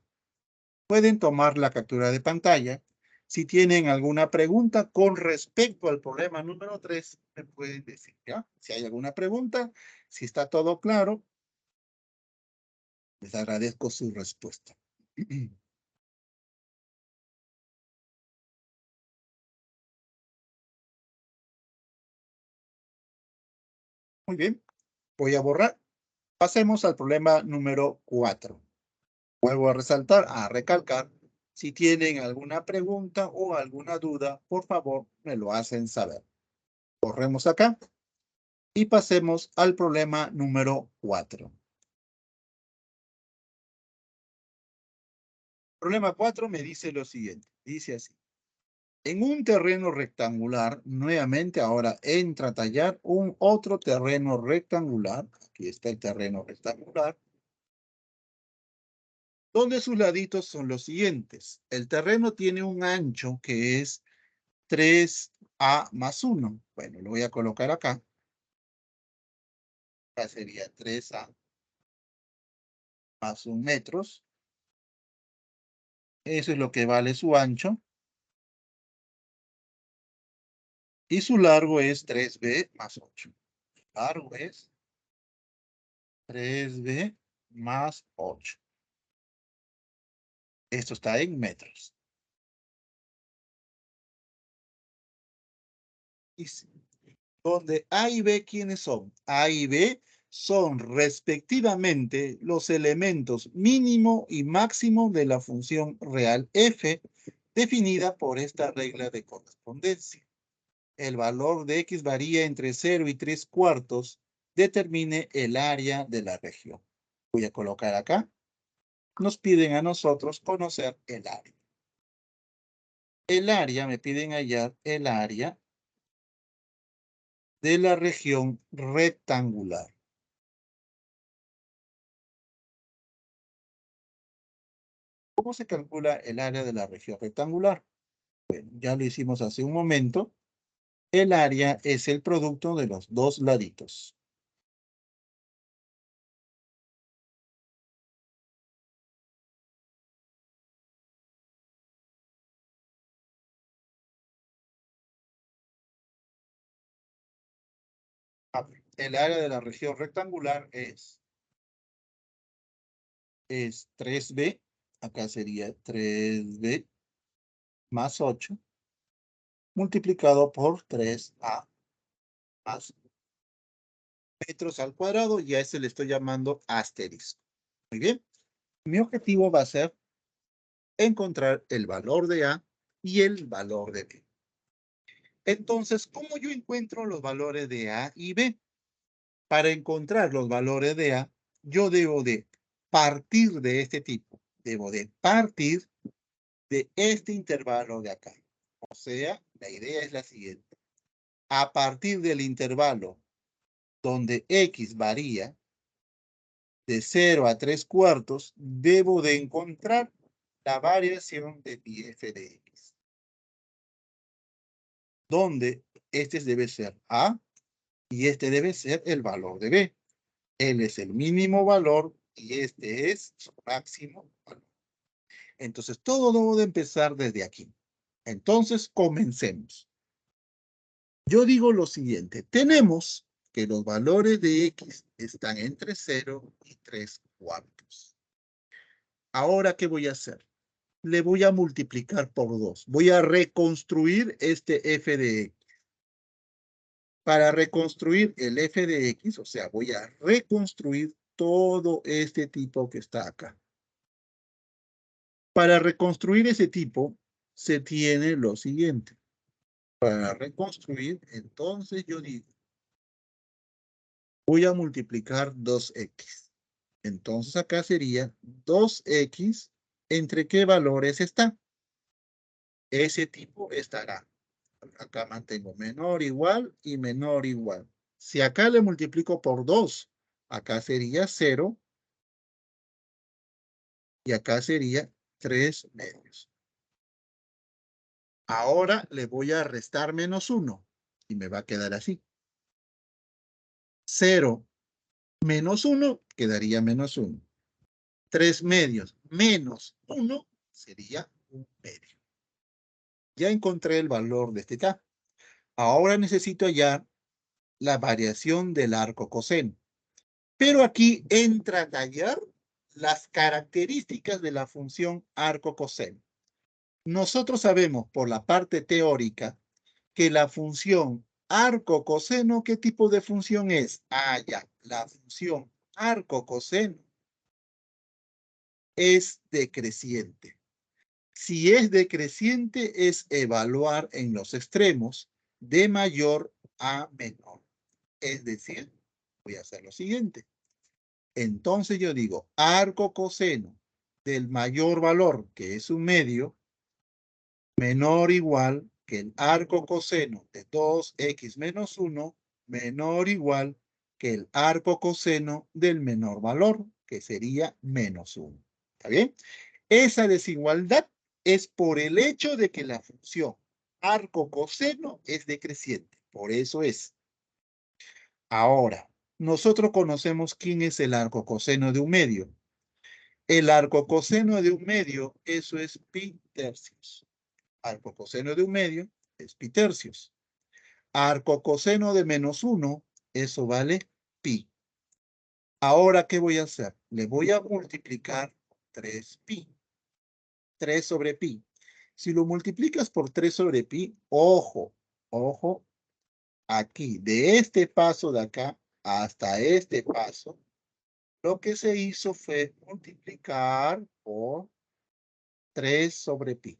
Pueden tomar la captura de pantalla. Si tienen alguna pregunta con respecto al problema número 3, me pueden decir, ¿ya? Si hay alguna pregunta, si está todo claro, les agradezco su respuesta. Muy bien, voy a borrar. Pasemos al problema número 4. Vuelvo a resaltar, a recalcar. Si tienen alguna pregunta o alguna duda, por favor, me lo hacen saber. Borremos acá y pasemos al problema número 4. Problema 4 me dice lo siguiente. Dice así. En un terreno rectangular, nuevamente ahora entra a tallar un otro terreno rectangular. Aquí está el terreno rectangular. Donde sus laditos son los siguientes. El terreno tiene un ancho que es 3A más 1. Bueno, lo voy a colocar acá. Acá sería 3A más 1 metros. Eso es lo que vale su ancho. Y su largo es 3B más 8. Largo es 3B más 8. Esto está en metros. Y donde A y B, ¿quiénes son? A y B son respectivamente los elementos mínimo y máximo de la función real f, definida por esta regla de correspondencia. El valor de x varía entre 0 y 3/4, determine el área de la región. Voy a colocar acá. Nos piden a nosotros conocer el área. El área, me piden hallar el área de la región rectangular. ¿Cómo se calcula el área de la región rectangular? Bueno, ya lo hicimos hace un momento. El área es el producto de los dos laditos. El área de la región rectangular es 3B. Acá sería 3B más 8 multiplicado por 3A más metros al cuadrado, y a ese le estoy llamando asterisco. Muy bien. Mi objetivo va a ser encontrar el valor de A y el valor de B. Entonces, ¿cómo yo encuentro los valores de A y B? Para encontrar los valores de A, yo debo de partir de este tipo. Debo de partir de este intervalo de acá. O sea, la idea es la siguiente. A partir del intervalo donde X varía de 0 a 3/4, debo de encontrar la variación de mi f de X. Donde este debe ser A y este debe ser el valor de B. Él es el mínimo valor y este es su máximo valor. Entonces, todo debo de empezar desde aquí. Entonces, comencemos. Yo digo lo siguiente. Tenemos que los valores de X están entre 0 y 3/4. Ahora, ¿qué voy a hacer? Le voy a multiplicar por 2. Voy a reconstruir este f de X. Para reconstruir el f de X, o sea, voy a reconstruir todo este tipo que está acá. Para reconstruir ese tipo, se tiene lo siguiente. Para reconstruir, entonces yo digo, voy a multiplicar 2x. Entonces acá sería 2x, ¿entre qué valores está? Ese tipo estará. Acá mantengo menor, igual y menor, igual. Si acá le multiplico por 2, acá sería 0 y acá sería 3 medios. Ahora le voy a restar menos 1 y me va a quedar así. 0 menos 1 quedaría menos 1. 3 medios menos 1 sería 1 medio. Ya encontré el valor de este K. Ahora necesito hallar la variación del arco coseno. Pero aquí entra a hallar las características de la función arco coseno. Nosotros sabemos por la parte teórica que la función arco coseno, ¿qué tipo de función es? Ah, ya, la función arco coseno es decreciente. Si es decreciente, es evaluar en los extremos de mayor a menor. Es decir, voy a hacer lo siguiente. Entonces yo digo, arco coseno del mayor valor, que es un medio, menor o igual que el arco coseno de 2x menos 1, menor o igual que el arco coseno del menor valor, que sería menos 1. ¿Está bien? Esa desigualdad es por el hecho de que la función arco coseno es decreciente. Por eso es. Ahora, nosotros conocemos quién es el arco coseno de un medio. El arco coseno de un medio, eso es pi tercios. Arco coseno de un medio es pi tercios. Arco coseno de menos 1, eso vale pi. Ahora, ¿qué voy a hacer? Le voy a multiplicar 3pi. 3 sobre pi. Si lo multiplicas por 3 sobre pi, ojo, ojo, aquí, de este paso de acá hasta este paso, lo que se hizo fue multiplicar por 3 sobre pi.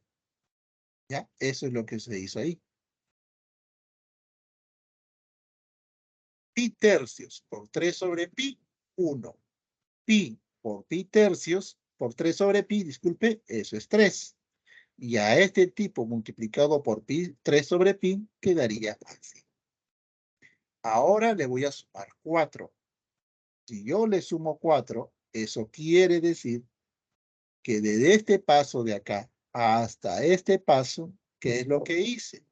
¿Ya? Eso es lo que se hizo ahí. Pi tercios por 3 sobre pi, 1. Pi por pi tercios por 3 sobre pi, disculpe, eso es 3. Y a este tipo multiplicado por pi, 3 sobre pi, quedaría así. Ahora le voy a sumar 4. Si yo le sumo 4, eso quiere decir que desde este paso de acá hasta este paso, ¿qué es lo que hice?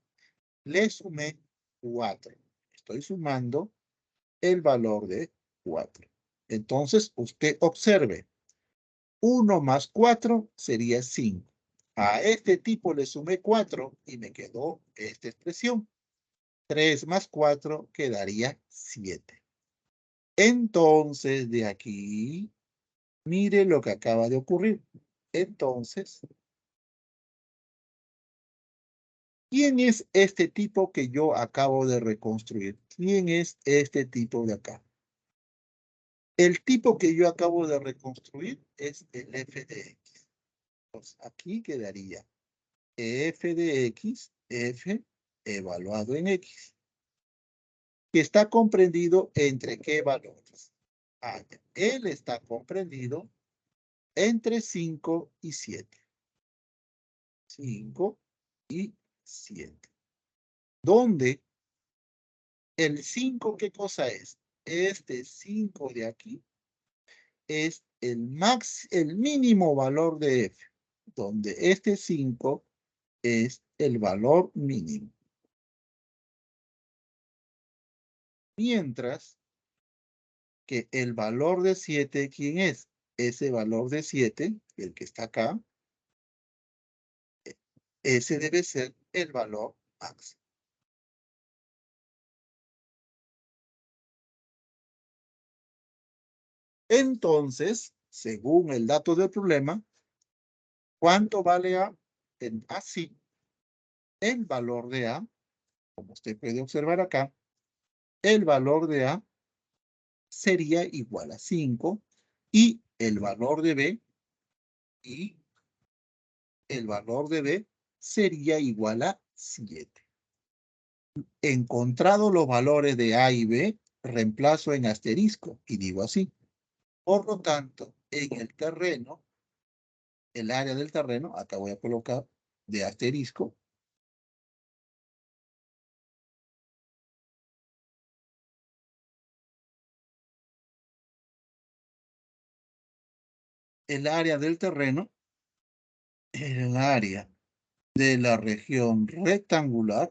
Le sumé 4. Estoy sumando el valor de 4. Entonces, usted observe. 1 más 4 sería 5. A este tipo le sumé 4 y me quedó esta expresión. 3 más 4 quedaría 7. Entonces, de aquí, mire lo que acaba de ocurrir. Entonces, ¿quién es este tipo que yo acabo de reconstruir? ¿Quién es este tipo de acá? El tipo que yo acabo de reconstruir es el f de x. Entonces, aquí quedaría f de x, f evaluado en x, que está comprendido entre qué valores. Él está comprendido entre 5 y 7. 5 y 7. ¿Dónde el 5 qué cosa es? Este 5 de aquí es el mínimo valor de f, donde este 5 es el valor mínimo. Mientras que el valor de 7, ¿quién es? Ese valor de 7, el que está acá, ese debe ser el valor máximo. Entonces, según el dato del problema, ¿cuánto vale A? Así, el valor de A, como usted puede observar acá, el valor de A sería igual a 5 y el valor de B sería igual a 7. Encontrado los valores de A y B, reemplazo en asterisco y digo así. Por lo tanto, en el terreno, el área del terreno, acá voy a colocar de asterisco, el área del terreno, el área de la región rectangular,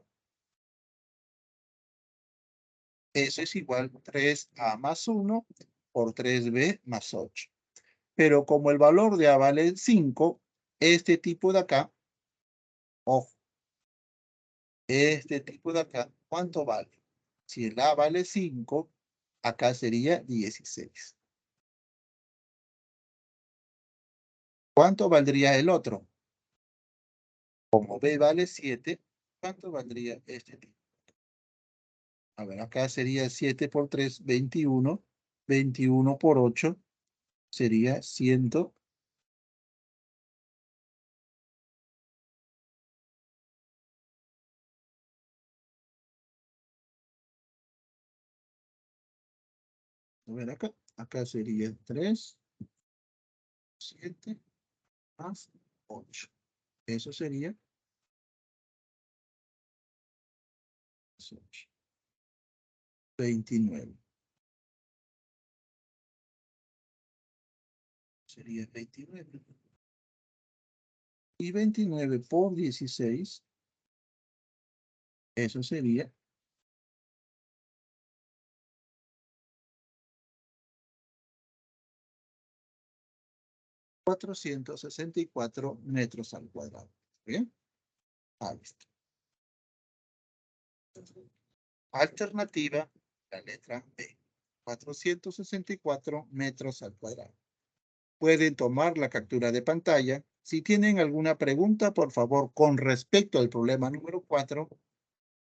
eso es igual a 3A más 1 por 3B más 8. Pero como el valor de A vale 5, este tipo de acá, ojo, este tipo de acá, ¿cuánto vale? Si el A vale 5, acá sería 16. ¿Cuánto valdría el otro? Como B vale 7, ¿cuánto valdría este tipo? A ver, acá sería 7 por 3, 21. 21 por 8 sería 100. A ver, acá sería 3, 7 más 8. Eso sería 29. Sería 29. Y 29 por 16, eso sería 464 metros al cuadrado. ¿Bien? Ahí está. Alternativa, la letra B. 464 metros al cuadrado. Pueden tomar la captura de pantalla. Si tienen alguna pregunta, por favor, con respecto al problema número 4,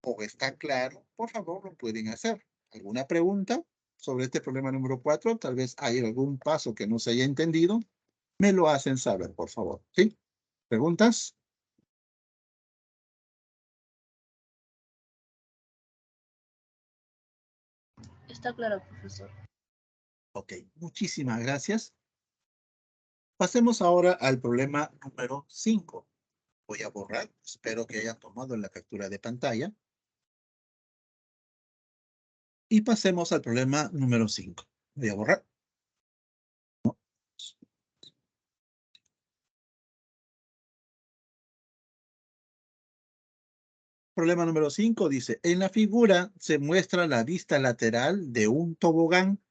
o está claro, por favor, lo pueden hacer. ¿Alguna pregunta sobre este problema número 4? Tal vez hay algún paso que no se haya entendido. Me lo hacen saber, por favor. ¿Sí? ¿Preguntas?
Está claro, profesor.
Ok, muchísimas gracias. Pasemos ahora al problema número 5. Voy a borrar, espero que hayan tomado la captura de pantalla. Y pasemos al problema número 5. Voy a borrar. Problema número 5 dice, en la figura se muestra la vista lateral de un tobogán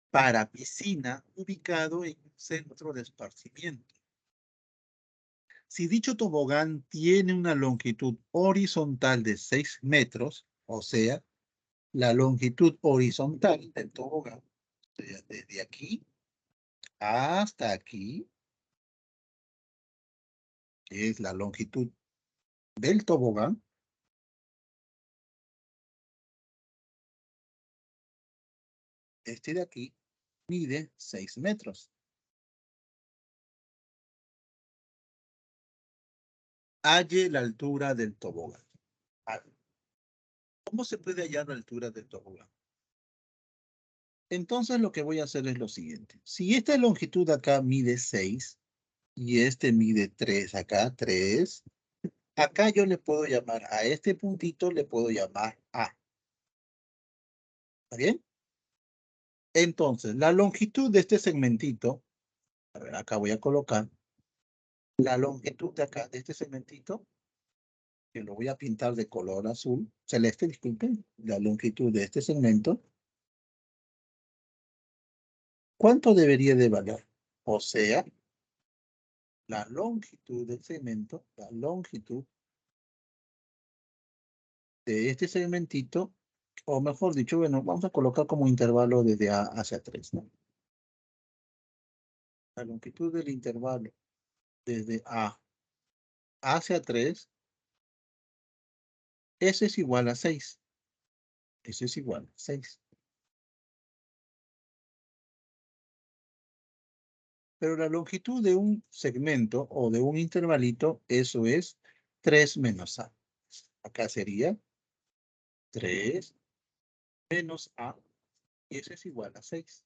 para piscina ubicado en un centro de esparcimiento. Si dicho tobogán tiene una longitud horizontal de 6 metros, o sea, la longitud horizontal del tobogán, desde aquí hasta aquí, que es la longitud del tobogán, este de aquí, mide 6 metros. Halle la altura del tobogán. A ver, ¿cómo se puede hallar la altura del tobogán? Entonces lo que voy a hacer es lo siguiente. Si esta longitud acá mide 6 y este mide 3 acá, 3, acá yo le puedo llamar a este puntito, le puedo llamar A. ¿Está bien? Entonces, la longitud de este segmentito, a ver, acá voy a colocar la longitud de acá, de este segmentito, que lo voy a pintar de color azul, celeste, disculpen, la longitud de este segmento. ¿Cuánto debería de valer? O sea, la longitud del segmento, la longitud de este segmentito, o mejor dicho, bueno, vamos a colocar como intervalo desde A hacia 3, ¿no? La longitud del intervalo desde A hacia 3, ese es igual a 6. Ese es igual a 6. Pero la longitud de un segmento o de un intervalito, eso es 3 menos A. Acá sería 3 menos A, y eso es igual a 6.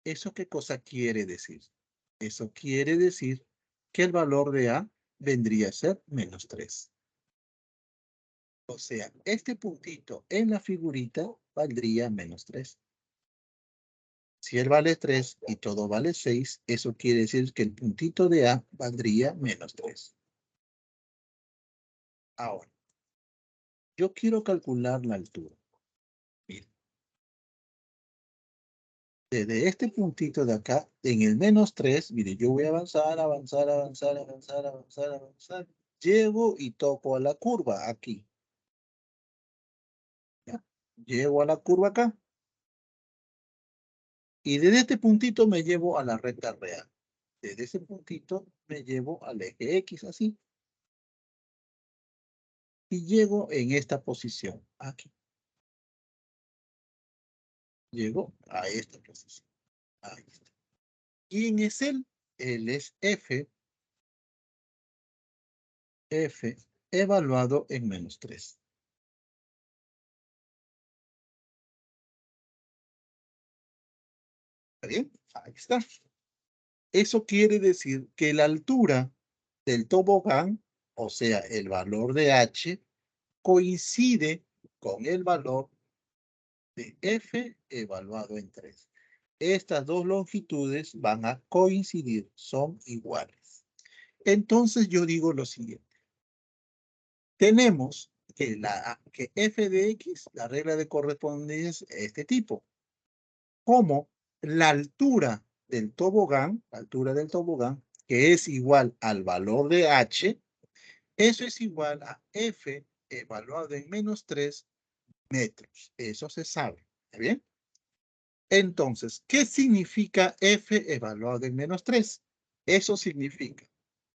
¿Eso qué cosa quiere decir? Eso quiere decir que el valor de A vendría a ser menos 3. O sea, este puntito en la figurita valdría menos 3. Si él vale 3 y todo vale 6, eso quiere decir que el puntito de A valdría menos 3. Ahora, yo quiero calcular la altura. Mira, desde este puntito de acá, en el menos 3, mire, yo voy a avanzar, avanzar, avanzar, avanzar, avanzar, avanzar. Llego y toco a la curva aquí. ¿Ya? Llego a la curva acá. Y desde este puntito me llevo a la recta real. Desde ese puntito me llevo al eje X, así. Y llego en esta posición, aquí. Llego a esta posición. Ahí está. ¿Quién es él? Él es F evaluado en menos 3. ¿Está bien? Ahí está. Eso quiere decir que la altura del tobogán, o sea, el valor de H, coincide con el valor de F evaluado en 3. Estas dos longitudes van a coincidir, son iguales. Entonces yo digo lo siguiente. Tenemos que f de x, la regla de correspondencia es este tipo. Como la altura del tobogán, que es igual al valor de h, eso es igual a f evaluado en menos 3 metros. Eso se sabe. ¿Está bien? Entonces, ¿qué significa f evaluado en menos 3? Eso significa,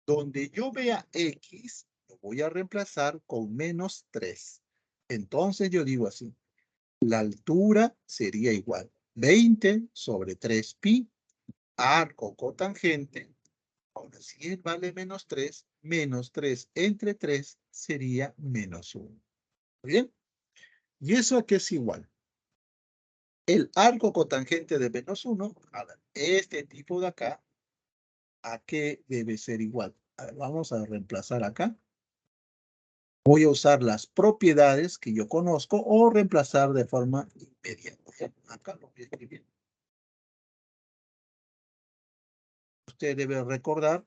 donde yo vea x, lo voy a reemplazar con menos 3. Entonces yo digo así, la altura sería igual 20 sobre 3 pi, arco cotangente. Ahora, si él vale menos 3 entre 3 sería menos 1. ¿Bien? ¿Y eso a qué es igual? El arco cotangente de menos 1, a ver, este tipo de acá, ¿a qué debe ser igual? A ver, vamos a reemplazar acá. Voy a usar las propiedades que yo conozco o reemplazar de forma inmediata. Acá lo voy a escribir. Usted debe recordar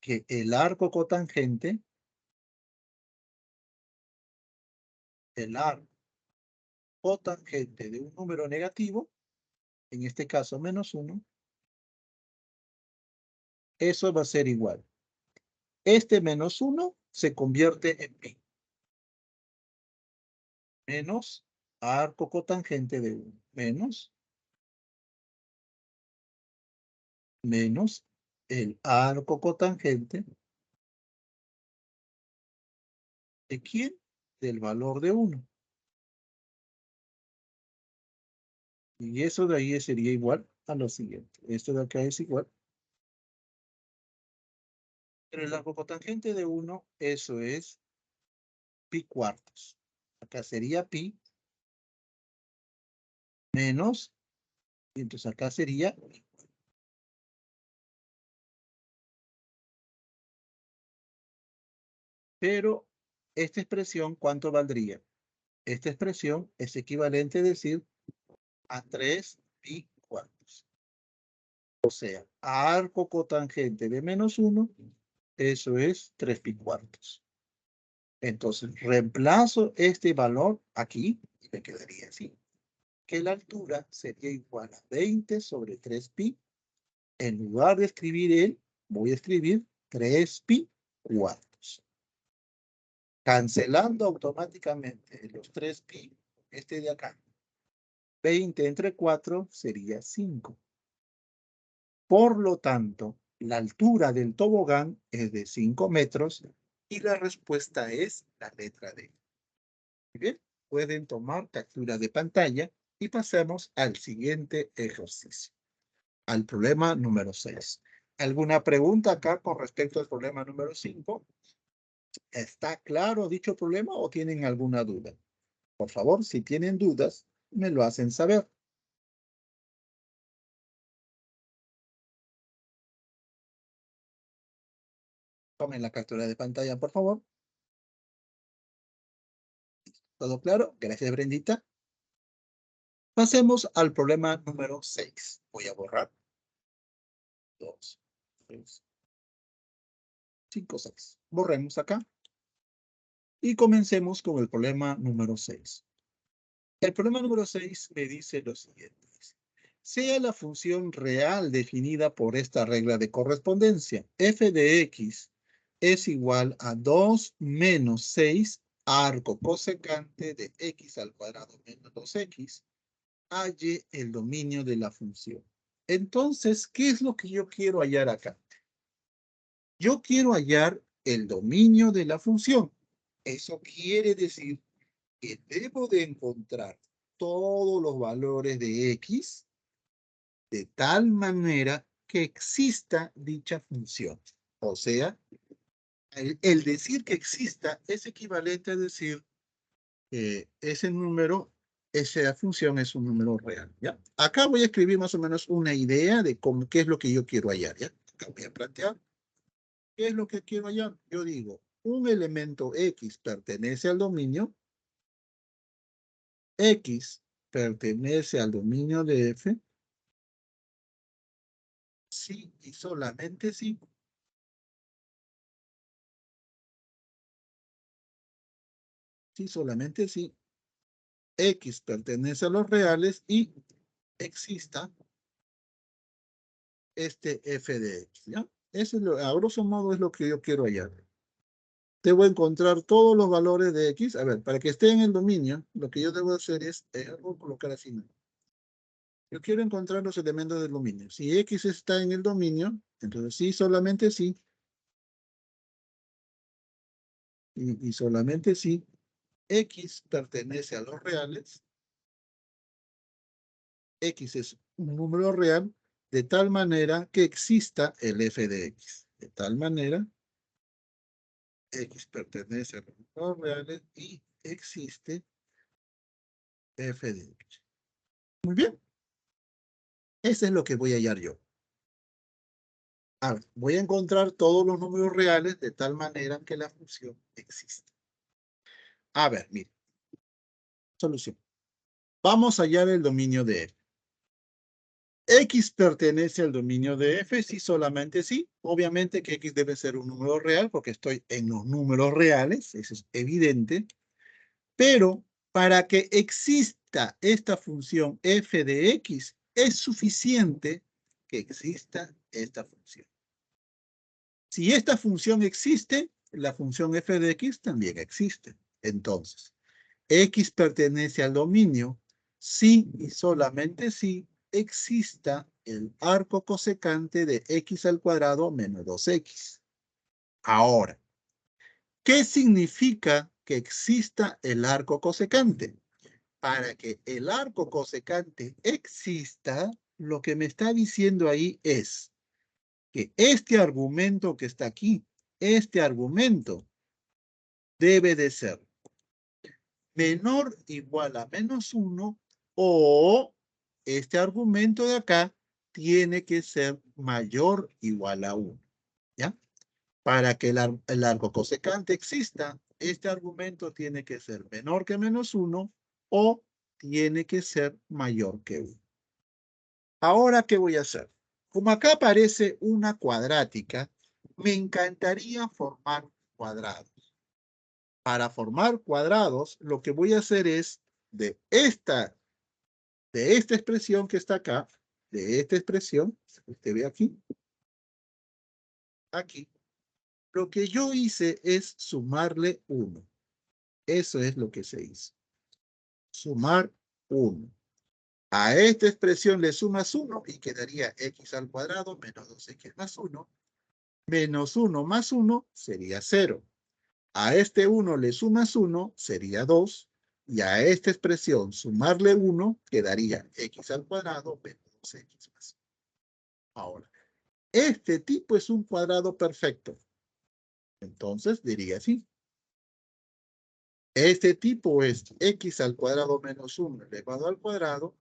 que el arco cotangente, de un número negativo, en este caso menos 1, eso va a ser igual. Este menos 1 se convierte en pi. Menos arco cotangente de 1. Menos el arco cotangente de quién? Del valor de 1. Y eso de ahí sería igual a lo siguiente. Esto de acá es igual. Pero el arco cotangente de 1, eso es pi cuartos. Acá sería pi menos, y entonces acá sería pi. Pero esta expresión, ¿cuánto valdría? Esta expresión es equivalente a decir a 3 pi cuartos. O sea, arco cotangente de menos 1, eso es 3 pi cuartos. Entonces, reemplazo este valor aquí y me quedaría así. Que la altura sería igual a 20 sobre 3 pi. En lugar de escribir él, voy a escribir 3 pi cuartos. Cancelando automáticamente los 3 pi, este de acá. 20 entre 4 sería 5. Por lo tanto, la altura del tobogán es de 5 metros y la respuesta es la letra D. Bien, pueden tomar captura de pantalla y pasemos al siguiente ejercicio, al problema número 6. ¿Alguna pregunta acá con respecto al problema número 5? ¿Está claro dicho problema o tienen alguna duda? Por favor, si tienen dudas, me lo hacen saber. Tomen la captura de pantalla, por favor. ¿Todo claro? Gracias, Brendita. Pasemos al problema número 6. Voy a borrar. 2, 3, 5, 6. Borremos acá. Y comencemos con el problema número 6. El problema número 6 me dice lo siguiente. Sea la función real definida por esta regla de correspondencia, f de x es igual a 2 menos 6 arco cosecante de x al cuadrado menos 2x, halle el dominio de la función. Entonces, ¿qué es lo que yo quiero hallar acá? Yo quiero hallar el dominio de la función. Eso quiere decir que debo de encontrar todos los valores de x de tal manera que exista dicha función. O sea, el decir que exista es equivalente a decir que ese número, esa función es un número real, ¿ya? Acá voy a escribir más o menos una idea de cómo, qué es lo que yo quiero hallar, ¿ya? Acá voy a plantear qué es lo que quiero hallar. Yo digo, un elemento x pertenece al dominio, x pertenece al dominio de f, sí y solamente sí. Sí, solamente sí. X pertenece a los reales y exista este f de x, ¿ya? Eso es a grosso modo es lo que yo quiero hallar. Debo encontrar todos los valores de x. A ver, para que esté en el dominio, lo que yo debo hacer es, voy a colocar así, ¿no? Yo quiero encontrar los elementos del dominio. Si x está en el dominio, entonces sí, solamente sí. Y solamente sí. X pertenece a los reales. X es un número real de tal manera que exista el f de x. De tal manera, x pertenece a los números reales y existe f de x. Muy bien. Eso es lo que voy a hallar yo. A ver, voy a encontrar todos los números reales de tal manera que la función exista. A ver, mire. Solución. Vamos a hallar el dominio de f. X pertenece al dominio de f, sí, solamente sí. Obviamente que x debe ser un número real porque estoy en los números reales, eso es evidente. Pero para que exista esta función f de x, es suficiente que exista esta función. Si esta función existe, la función f de x también existe. Entonces, x pertenece al dominio si y solamente si exista el arco cosecante de x al cuadrado menos 2x. Ahora, ¿qué significa que exista el arco cosecante? Para que el arco cosecante exista, lo que me está diciendo ahí es que este argumento que está aquí, este argumento debe de ser menor o igual a -1 o este argumento de acá tiene que ser mayor o igual a 1. ¿Ya? Para que el arco cosecante exista, este argumento tiene que ser menor que -1 o tiene que ser mayor que 1. Ahora, ¿qué voy a hacer? Como acá aparece una cuadrática, me encantaría formar cuadrados. Para formar cuadrados, lo que voy a hacer es de esta expresión que está acá, de esta expresión, usted ve aquí, aquí, lo que yo hice es sumarle 1. Eso es lo que se hizo. Sumar 1. A esta expresión le sumas 1 y quedaría x al cuadrado menos 2x más 1. Menos 1 más 1 sería 0. A este 1 le sumas 1, sería 2. Y a esta expresión sumarle 1, quedaría x al cuadrado menos 2x más 1. Ahora, este tipo es un cuadrado perfecto. Entonces diría así. Este tipo es x al cuadrado menos 1 elevado al cuadrado.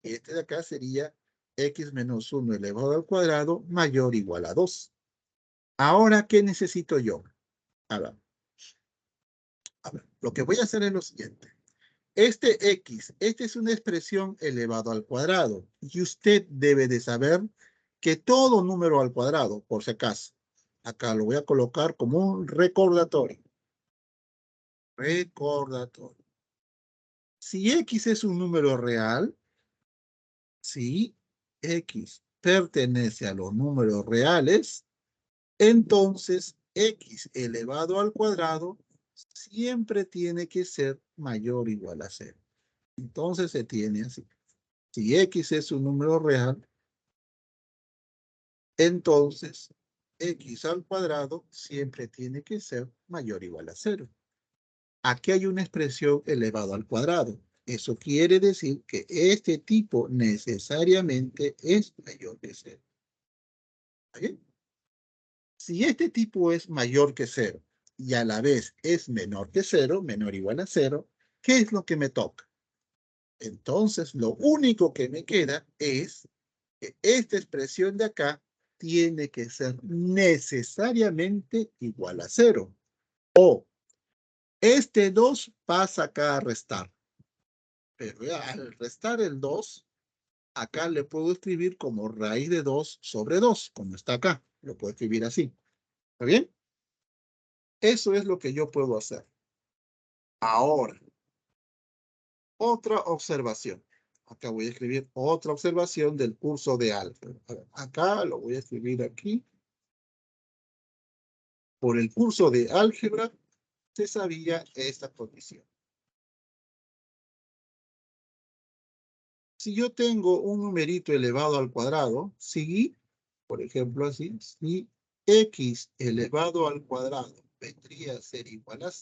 Y este de acá sería x menos 1 elevado al cuadrado mayor o igual a 2. Ahora, ¿qué necesito yo? A ver, lo que voy a hacer es lo siguiente. Este x, esta es una expresión elevado al cuadrado. Y usted debe de saber que todo número al cuadrado, por si acaso, acá lo voy a colocar como un recordatorio. Recordatorio. Si x es un número real, si x pertenece a los números reales, entonces x elevado al cuadrado siempre tiene que ser mayor o igual a 0. Entonces se tiene así. Si x es un número real, entonces x al cuadrado siempre tiene que ser mayor o igual a 0. Aquí hay una expresión elevado al cuadrado. Eso quiere decir que este tipo necesariamente es mayor que 0. ¿Está bien? Si este tipo es mayor que 0 y a la vez es menor que 0, menor o igual a 0, ¿qué es lo que me toca? Entonces, lo único que me queda es que esta expresión de acá tiene que ser necesariamente igual a 0. O este 2 pasa acá a restar. Pero al restar el 2, acá le puedo escribir como raíz de 2 sobre 2, como está acá. Lo puedo escribir así. ¿Está bien? Eso es lo que yo puedo hacer. Ahora, otra observación. Acá voy a escribir otra observación del curso de álgebra. Acá lo voy a escribir aquí. Por el curso de álgebra se sabía esta condición. Si yo tengo un numerito elevado al cuadrado, si, por ejemplo así, si x elevado al cuadrado vendría a ser igual a,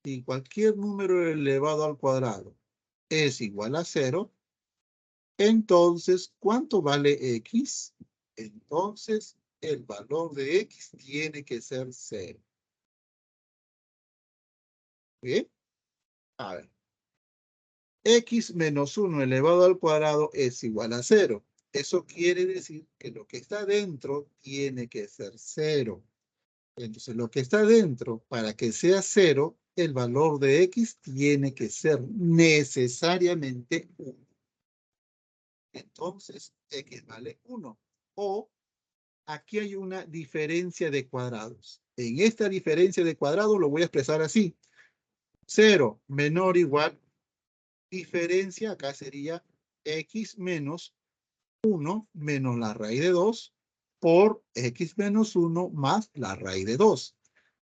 si cualquier número elevado al cuadrado es igual a 0, entonces, ¿cuánto vale x? Entonces, el valor de x tiene que ser 0. ¿Bien? A ver. X menos 1 elevado al cuadrado es igual a 0. Eso quiere decir que lo que está dentro tiene que ser 0. Entonces, lo que está dentro, para que sea 0, el valor de x tiene que ser necesariamente 1. Entonces, x vale 1. O aquí hay una diferencia de cuadrados. En esta diferencia de cuadrados lo voy a expresar así. 0 menor o igual, diferencia acá sería x menos 1 menos la raíz de 2 por x menos 1 más la raíz de 2.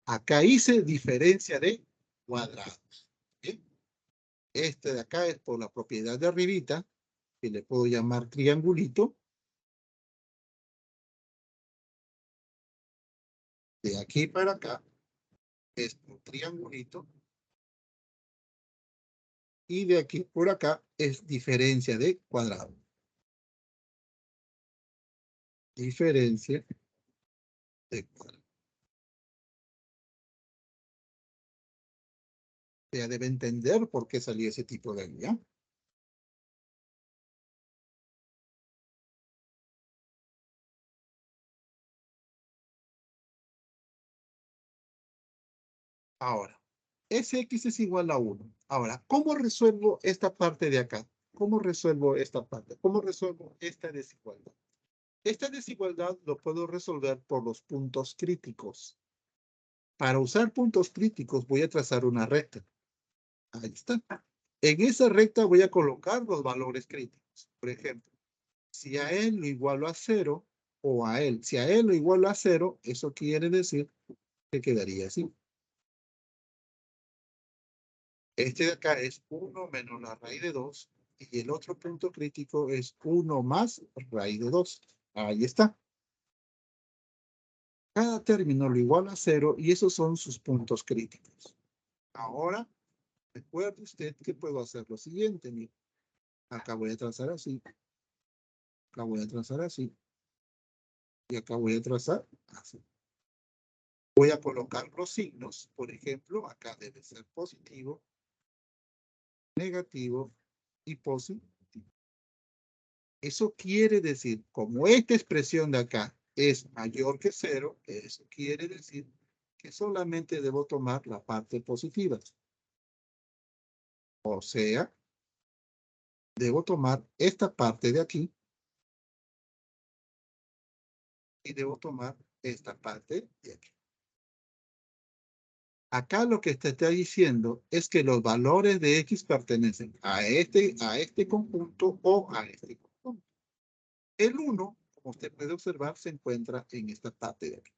Acá hice diferencia de cuadrados. ¿Bien? Este de acá es por la propiedad de arribita, que le puedo llamar triangulito. De aquí para acá es un triangulito. Y de aquí por acá es diferencia de cuadrado. Diferencia de cuadrado. Ya debe entender por qué salió ese tipo de línea. Ahora, Sx es igual a 1. Ahora, ¿cómo resuelvo esta parte de acá? ¿Cómo resuelvo esta parte? ¿Cómo resuelvo esta desigualdad? Esta desigualdad lo puedo resolver por los puntos críticos. Para usar puntos críticos voy a trazar una recta. Ahí está. En esa recta voy a colocar los valores críticos. Por ejemplo, si a él lo igualo a 0, o a él, si a él lo igualo a 0, eso quiere decir que quedaría así. Este de acá es 1 menos la raíz de 2, y el otro punto crítico es 1 más raíz de 2. Ahí está. Cada término lo iguala a 0 y esos son sus puntos críticos. Ahora, recuerde usted que puedo hacer lo siguiente. Mira, acá voy a trazar así. Acá voy a trazar así. Y acá voy a trazar así. Voy a colocar los signos. Por ejemplo, acá debe ser positivo, negativo y positivo. Eso quiere decir, como esta expresión de acá es mayor que 0, eso quiere decir que solamente debo tomar la parte positiva. O sea, debo tomar esta parte de aquí y debo tomar esta parte de aquí. Acá lo que te está diciendo es que los valores de X pertenecen a este conjunto o a este conjunto. El 1, como usted puede observar, se encuentra en esta parte de aquí.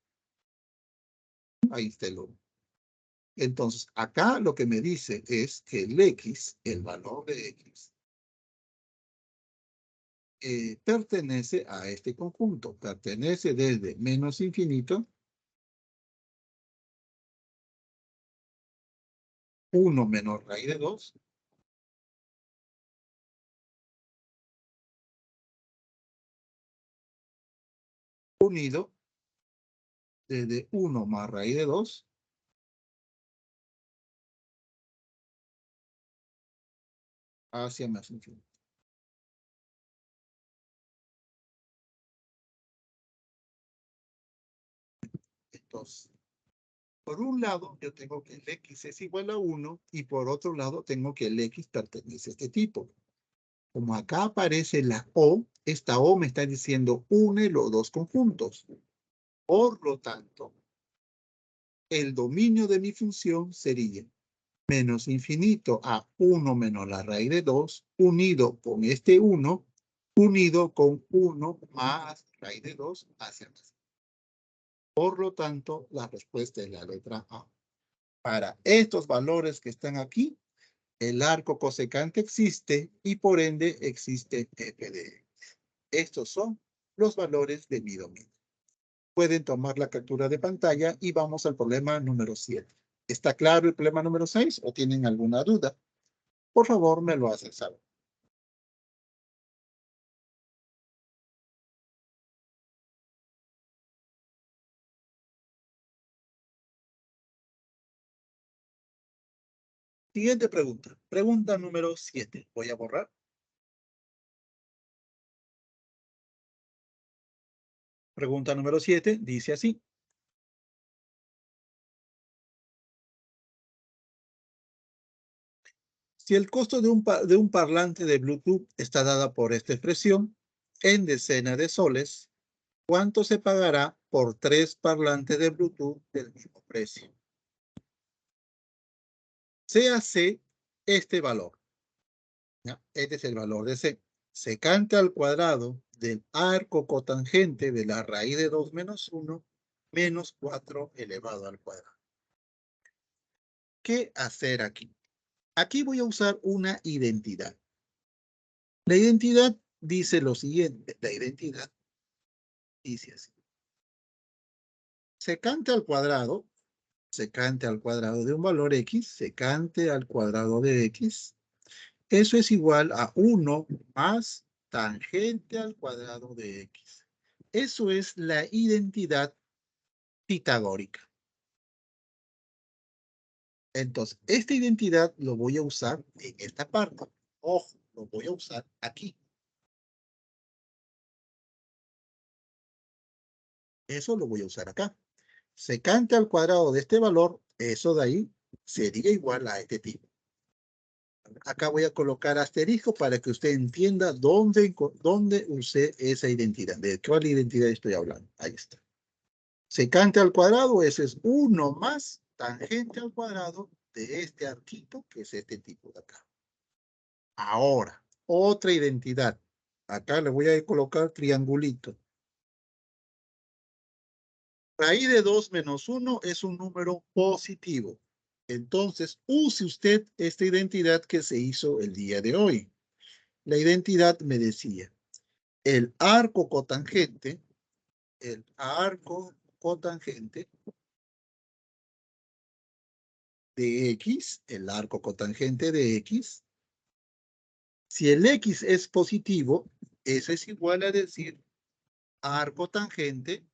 Ahí está el 1. Entonces, acá lo que me dice es que el X, el valor de X, pertenece a este conjunto. Pertenece desde menos infinito, 1 menos raíz de 2, unido desde 1 más raíz de 2, hacia más infinito. Entonces, por un lado, yo tengo que el X es igual a 1 y por otro lado tengo que el X pertenece a este tipo. Como acá aparece la O, esta O me está diciendo une los dos conjuntos. Por lo tanto, el dominio de mi función sería menos infinito a 1 menos la raíz de 2 unido con este 1 unido con 1 más raíz de 2 hacia más. Por lo tanto, la respuesta es la letra A. Para estos valores que están aquí, el arco cosecante existe y por ende existe f de x. Estos son los valores de mi dominio. Pueden tomar la captura de pantalla y vamos al problema número 7. ¿Está claro el problema número 6 o tienen alguna duda? Por favor, me lo hacen saber. Siguiente pregunta. Pregunta número 7. Voy a borrar. Pregunta número 7 dice así. Si el costo de un parlante de Bluetooth está dada por esta expresión en decenas de soles, ¿cuánto se pagará por 3 parlantes de Bluetooth del mismo precio? Sea C este valor. ¿Ya? Este es el valor de C. Secante al cuadrado del arco cotangente de la raíz de 2 menos 1 menos 4 elevado al cuadrado. ¿Qué hacer aquí? Aquí voy a usar una identidad. La identidad dice lo siguiente. La identidad dice así. Secante al cuadrado de un valor X, secante al cuadrado de X, eso es igual a 1 más tangente al cuadrado de x. Eso es la identidad pitagórica. Entonces, esta identidad lo voy a usar en esta parte. Ojo, lo voy a usar aquí. Eso lo voy a usar acá. Secante al cuadrado de este valor, eso de ahí sería igual a este tipo. Acá voy a colocar asterisco para que usted entienda dónde usé esa identidad. ¿De cuál identidad estoy hablando? Ahí está. Secante al cuadrado, ese es 1 más tangente al cuadrado de este arquito, que es este tipo de acá. Ahora, otra identidad. Acá le voy a colocar triangulito. Raíz de 2 menos 1 es un número positivo. Entonces, use usted esta identidad que se hizo el día de hoy. La identidad me decía, el arco cotangente de X, el arco cotangente de X, si el X es positivo, eso es igual a decir arco tangente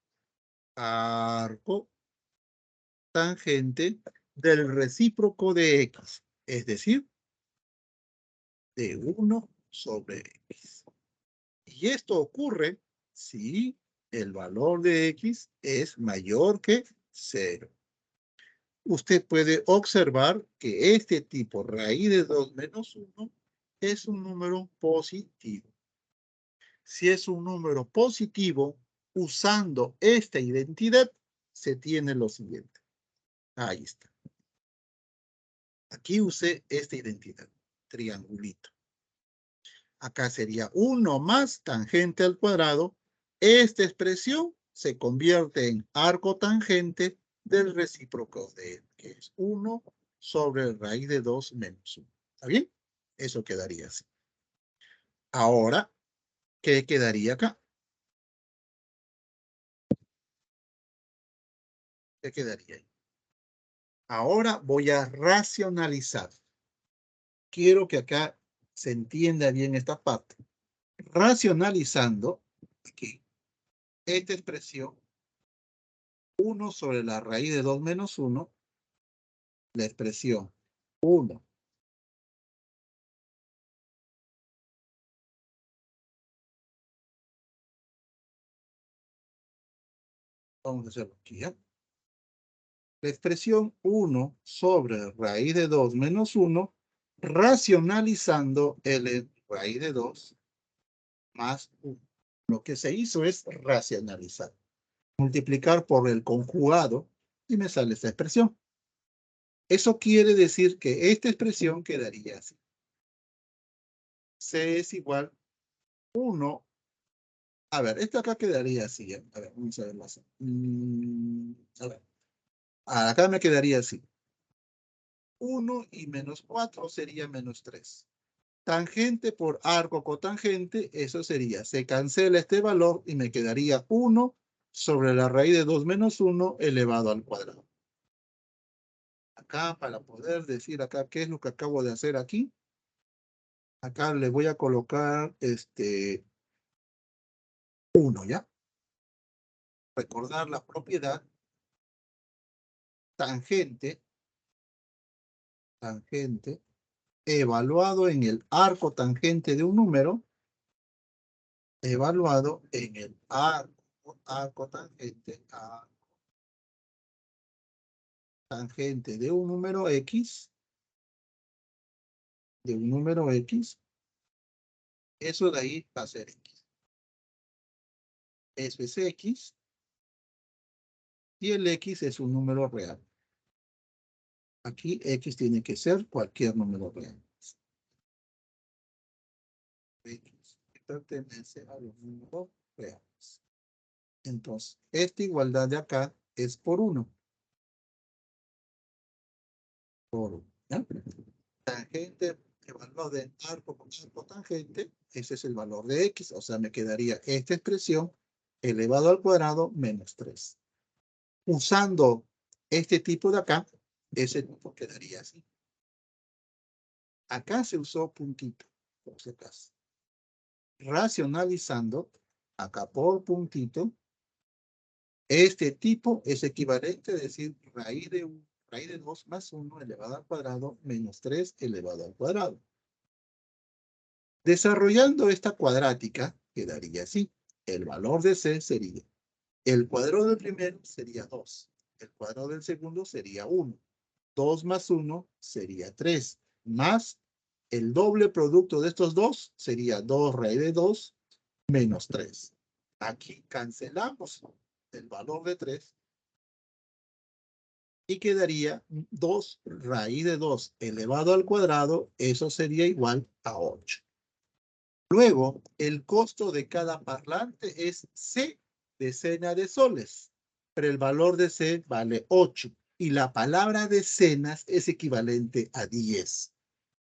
del recíproco de X, es decir, de 1 sobre X. Y esto ocurre si el valor de X es mayor que 0. Usted puede observar que este tipo raíz de 2 menos 1 es un número positivo. Si es un número positivo, usando esta identidad, se tiene lo siguiente. Ahí está. Aquí usé esta identidad, triangulito. Acá sería 1 más tangente al cuadrado. Esta expresión se convierte en arco tangente del recíproco de él, que es 1 sobre raíz de 2 menos 1. ¿Está bien? Eso quedaría así. Ahora, ¿qué quedaría acá? ¿Qué quedaría ahí? Ahora voy a racionalizar. Quiero que acá se entienda bien esta parte. Racionalizando, aquí, esta expresión, 1 sobre la raíz de 2 menos 1, la expresión 1 vamos a hacerlo aquí, ¿ya? La expresión 1 sobre raíz de 2 menos 1, racionalizando el raíz de 2 más 1. Lo que se hizo es racionalizar. Multiplicar por el conjugado y me sale esta expresión. Eso quiere decir que esta expresión quedaría así. C es igual 1. A ver, esto acá quedaría así. A ver, vamos a verlo así. A ver. Acá me quedaría así. 1 y menos 4 sería menos 3. Tangente por arco cotangente, eso sería, se cancela este valor y me quedaría 1 sobre la raíz de 2 menos 1 elevado al cuadrado. Acá, para poder decir acá qué es lo que acabo de hacer aquí, acá le voy a colocar 1, ¿ya? Recordar la propiedad tangente evaluado en el arco tangente de un número, evaluado en el arco tangente de un número X, eso de ahí va a ser X. Eso es X, y el X es un número real. Aquí X tiene que ser cualquier número real. X pertenece a los números reales. Entonces, esta igualdad de acá es por 1. Por 1. ¿Ya? Tangente evaluado de arco con arco tangente, ese es el valor de X, o sea, me quedaría esta expresión elevado al cuadrado menos 3. Usando este tipo de acá, ese tipo quedaría así. Acá se usó puntito, por si acaso. Racionalizando, acá por puntito, este tipo es equivalente a decir raíz de 2 más 1 elevado al cuadrado menos 3 elevado al cuadrado. Desarrollando esta cuadrática, quedaría así. El valor de C sería, el cuadrado del primero sería 2. El cuadrado del segundo sería 1. 2 más 1 sería 3. Más el doble producto de estos dos sería 2 raíz de 2 menos 3. Aquí cancelamos el valor de 3 y quedaría 2 raíz de 2 elevado al cuadrado. Eso sería igual a 8. Luego, el costo de cada parlante es C decena de soles, pero el valor de C vale 8 y la palabra decenas es equivalente a 10.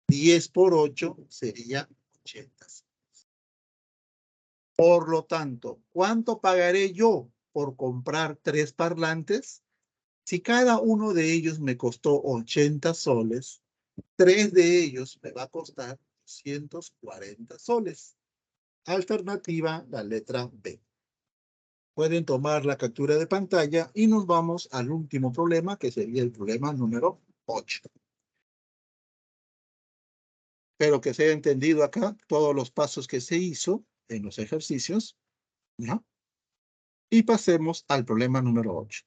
10 por 8 sería 80. Por lo tanto, ¿cuánto pagaré yo por comprar 3 parlantes? Si cada uno de ellos me costó 80 soles, 3 de ellos me va a costar 240 soles. Alternativa, la letra B. Pueden tomar la captura de pantalla y nos vamos al último problema, que sería el problema número 8. Espero que se haya entendido acá todos los pasos que se hizo en los ejercicios, ¿no? Y pasemos al problema número 8.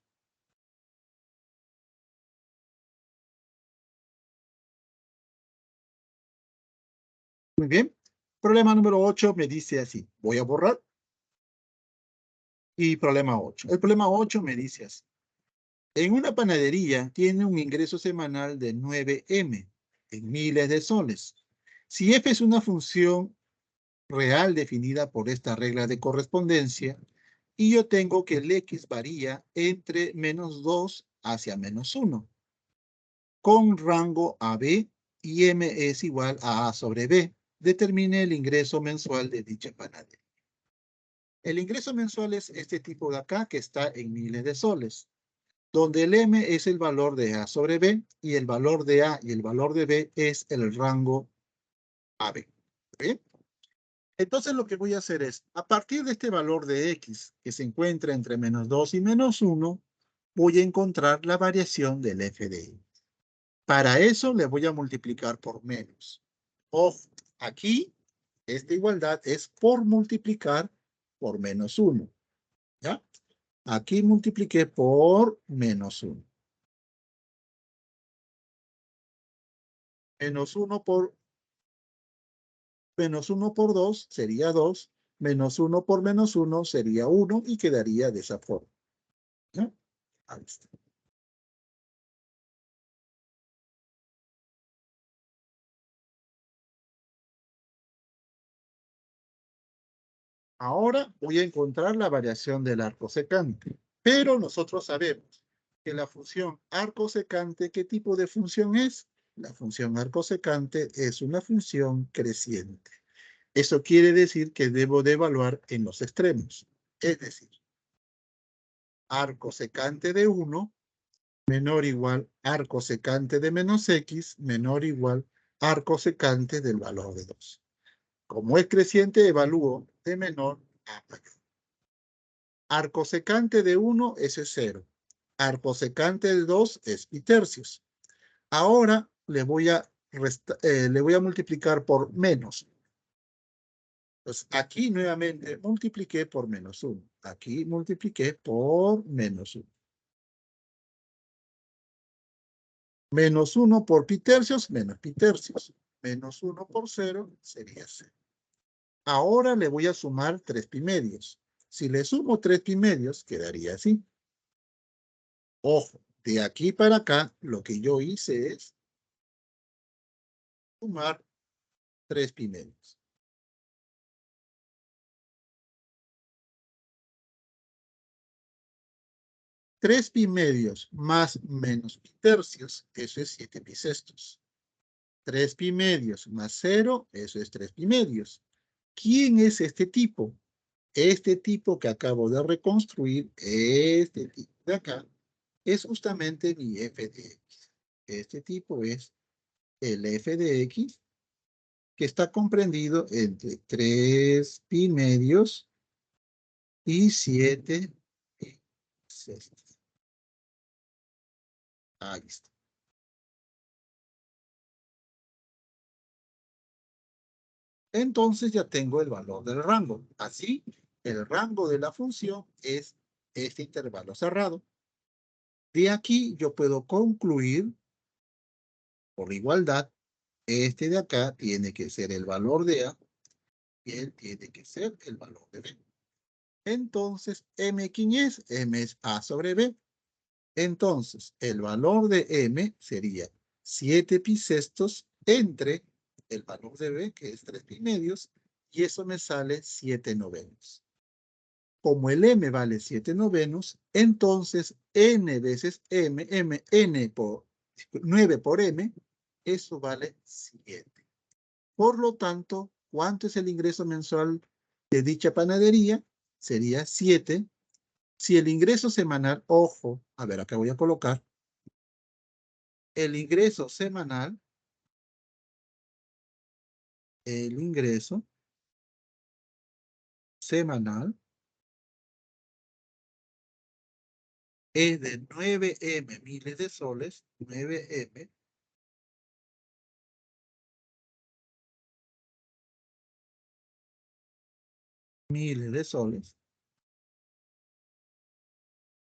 Muy bien. Problema número 8 me dice así. Voy a borrar. Y problema 8. El problema 8 me dice así. En una panadería tiene un ingreso semanal de 9M en miles de soles. Si f es una función real definida por esta regla de correspondencia, y yo tengo que el x varía entre menos 2 hacia menos 1, con rango AB y m es igual a A sobre B, determine el ingreso mensual de dicha panadería. El ingreso mensual es este tipo de acá, que está en miles de soles, donde el m es el valor de A sobre B, y el valor de A y el valor de B es el rango AB. ¿Bien? Entonces lo que voy a hacer es, a partir de este valor de x, que se encuentra entre menos 2 y menos 1, voy a encontrar la variación del f de x. Para eso le voy a multiplicar por menos. Ojo, aquí esta igualdad es por multiplicar por menos 1. ¿Ya? Aquí multipliqué por menos 1. Menos 1 por 2 sería 2. Menos 1 por menos 1 sería 1 y quedaría de esa forma. ¿Ya? Ahí está. Ahora voy a encontrar la variación del arco secante. Pero nosotros sabemos que la función arco secante, ¿qué tipo de función es? La función arco secante es una función creciente. Eso quiere decir que debo de evaluar en los extremos. Es decir, arco secante de 1 menor o igual arco secante de menos x menor o igual arco secante del valor de 2. Como es creciente, evalúo de menor a mayor. Arco secante de 1 es 0. Arco secante de 2 es pi tercios. Ahora le voy a multiplicar por menos. Entonces, aquí nuevamente multipliqué por menos 1. Aquí multipliqué por menos 1. Menos 1 por pi tercios, menos pi tercios. Menos 1 por 0 sería 0. Ahora le voy a sumar 3 pi medios. Si le sumo 3 pi medios, quedaría así. Ojo, de aquí para acá, lo que yo hice es sumar 3 pi medios. 3 pi medios más menos pi tercios, eso es 7 pi sextos. 3 pi medios más 0, eso es 3 pi medios. ¿Quién es este tipo? Este tipo que acabo de reconstruir, este tipo de acá, es justamente mi f de x. Este tipo es el f de x que está comprendido entre 3 pi medios y 7 pi sextos. Ahí está. Entonces ya tengo el valor del rango. Así, el rango de la función es este intervalo cerrado. De aquí yo puedo concluir, por igualdad, este de acá tiene que ser el valor de A y él tiene que ser el valor de B. Entonces, M, ¿quién es? M es A sobre B. Entonces, el valor de M sería 7 pi sextos entre el valor de B, que es 3 pi medios, y eso me sale 7 novenos. Como el M vale 7 novenos, entonces N veces M, N por 9 por M, eso vale 7. Por lo tanto, ¿cuánto es el ingreso mensual de dicha panadería? Sería 7. Si el ingreso semanal, ojo, a ver, acá voy a colocar, el ingreso semanal, es de 9M miles de soles, 9M miles de soles.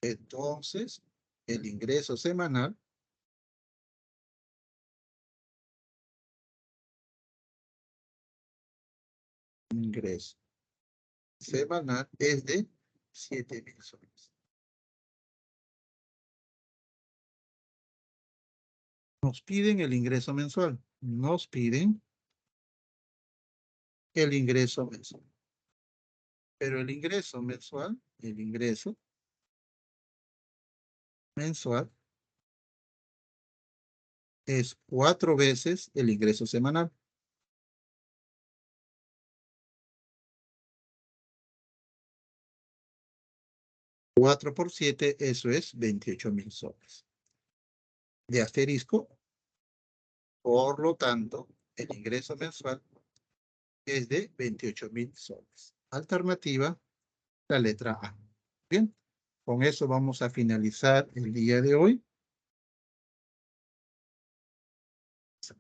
Entonces, el ingreso semanal es de 7.000 soles. Nos piden el ingreso mensual. Nos piden el ingreso mensual. Pero el ingreso mensual es 4 veces el ingreso semanal. 4 por 7, eso es 28.000 soles. De asterisco, por lo tanto, el ingreso mensual es de 28.000 soles. Alternativa, la letra A. Bien, con eso vamos a finalizar el día de hoy.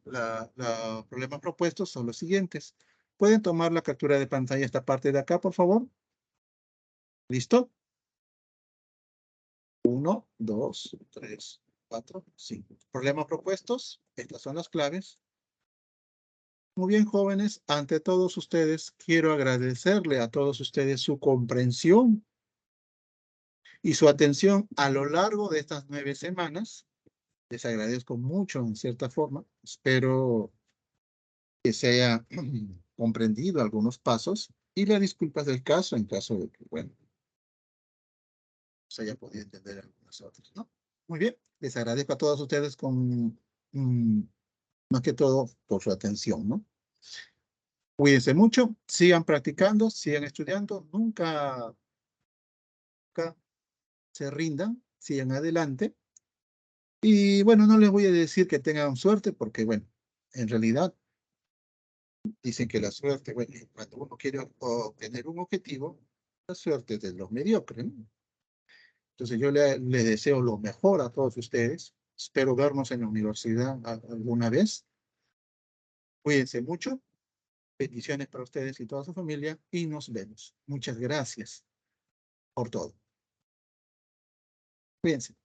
Los problemas propuestos son los siguientes. ¿Pueden tomar la captura de pantalla esta parte de acá, por favor? ¿Listo? 1, 2, 3, 4, 5. Problemas propuestos. Estas son las claves. Muy bien, jóvenes. Ante todos ustedes, quiero agradecerle a todos ustedes su comprensión y su atención a lo largo de estas 9 semanas. Les agradezco mucho en cierta forma. Espero que se haya comprendido algunos pasos y las disculpas del caso en caso de que, bueno, se haya podido entender algunas otras, ¿no? Muy bien, les agradezco a todos ustedes con, más que todo, por su atención, ¿no? Cuídense mucho, sigan practicando, sigan estudiando, nunca se rindan, sigan adelante. Y bueno, no les voy a decir que tengan suerte, porque bueno, en realidad dicen que la suerte, bueno, cuando uno quiere obtener un objetivo, la suerte es de los mediocres, ¿no? Entonces yo les deseo lo mejor a todos ustedes. Espero vernos en la universidad alguna vez. Cuídense mucho. Bendiciones para ustedes y toda su familia y nos vemos. Muchas gracias por todo. Cuídense.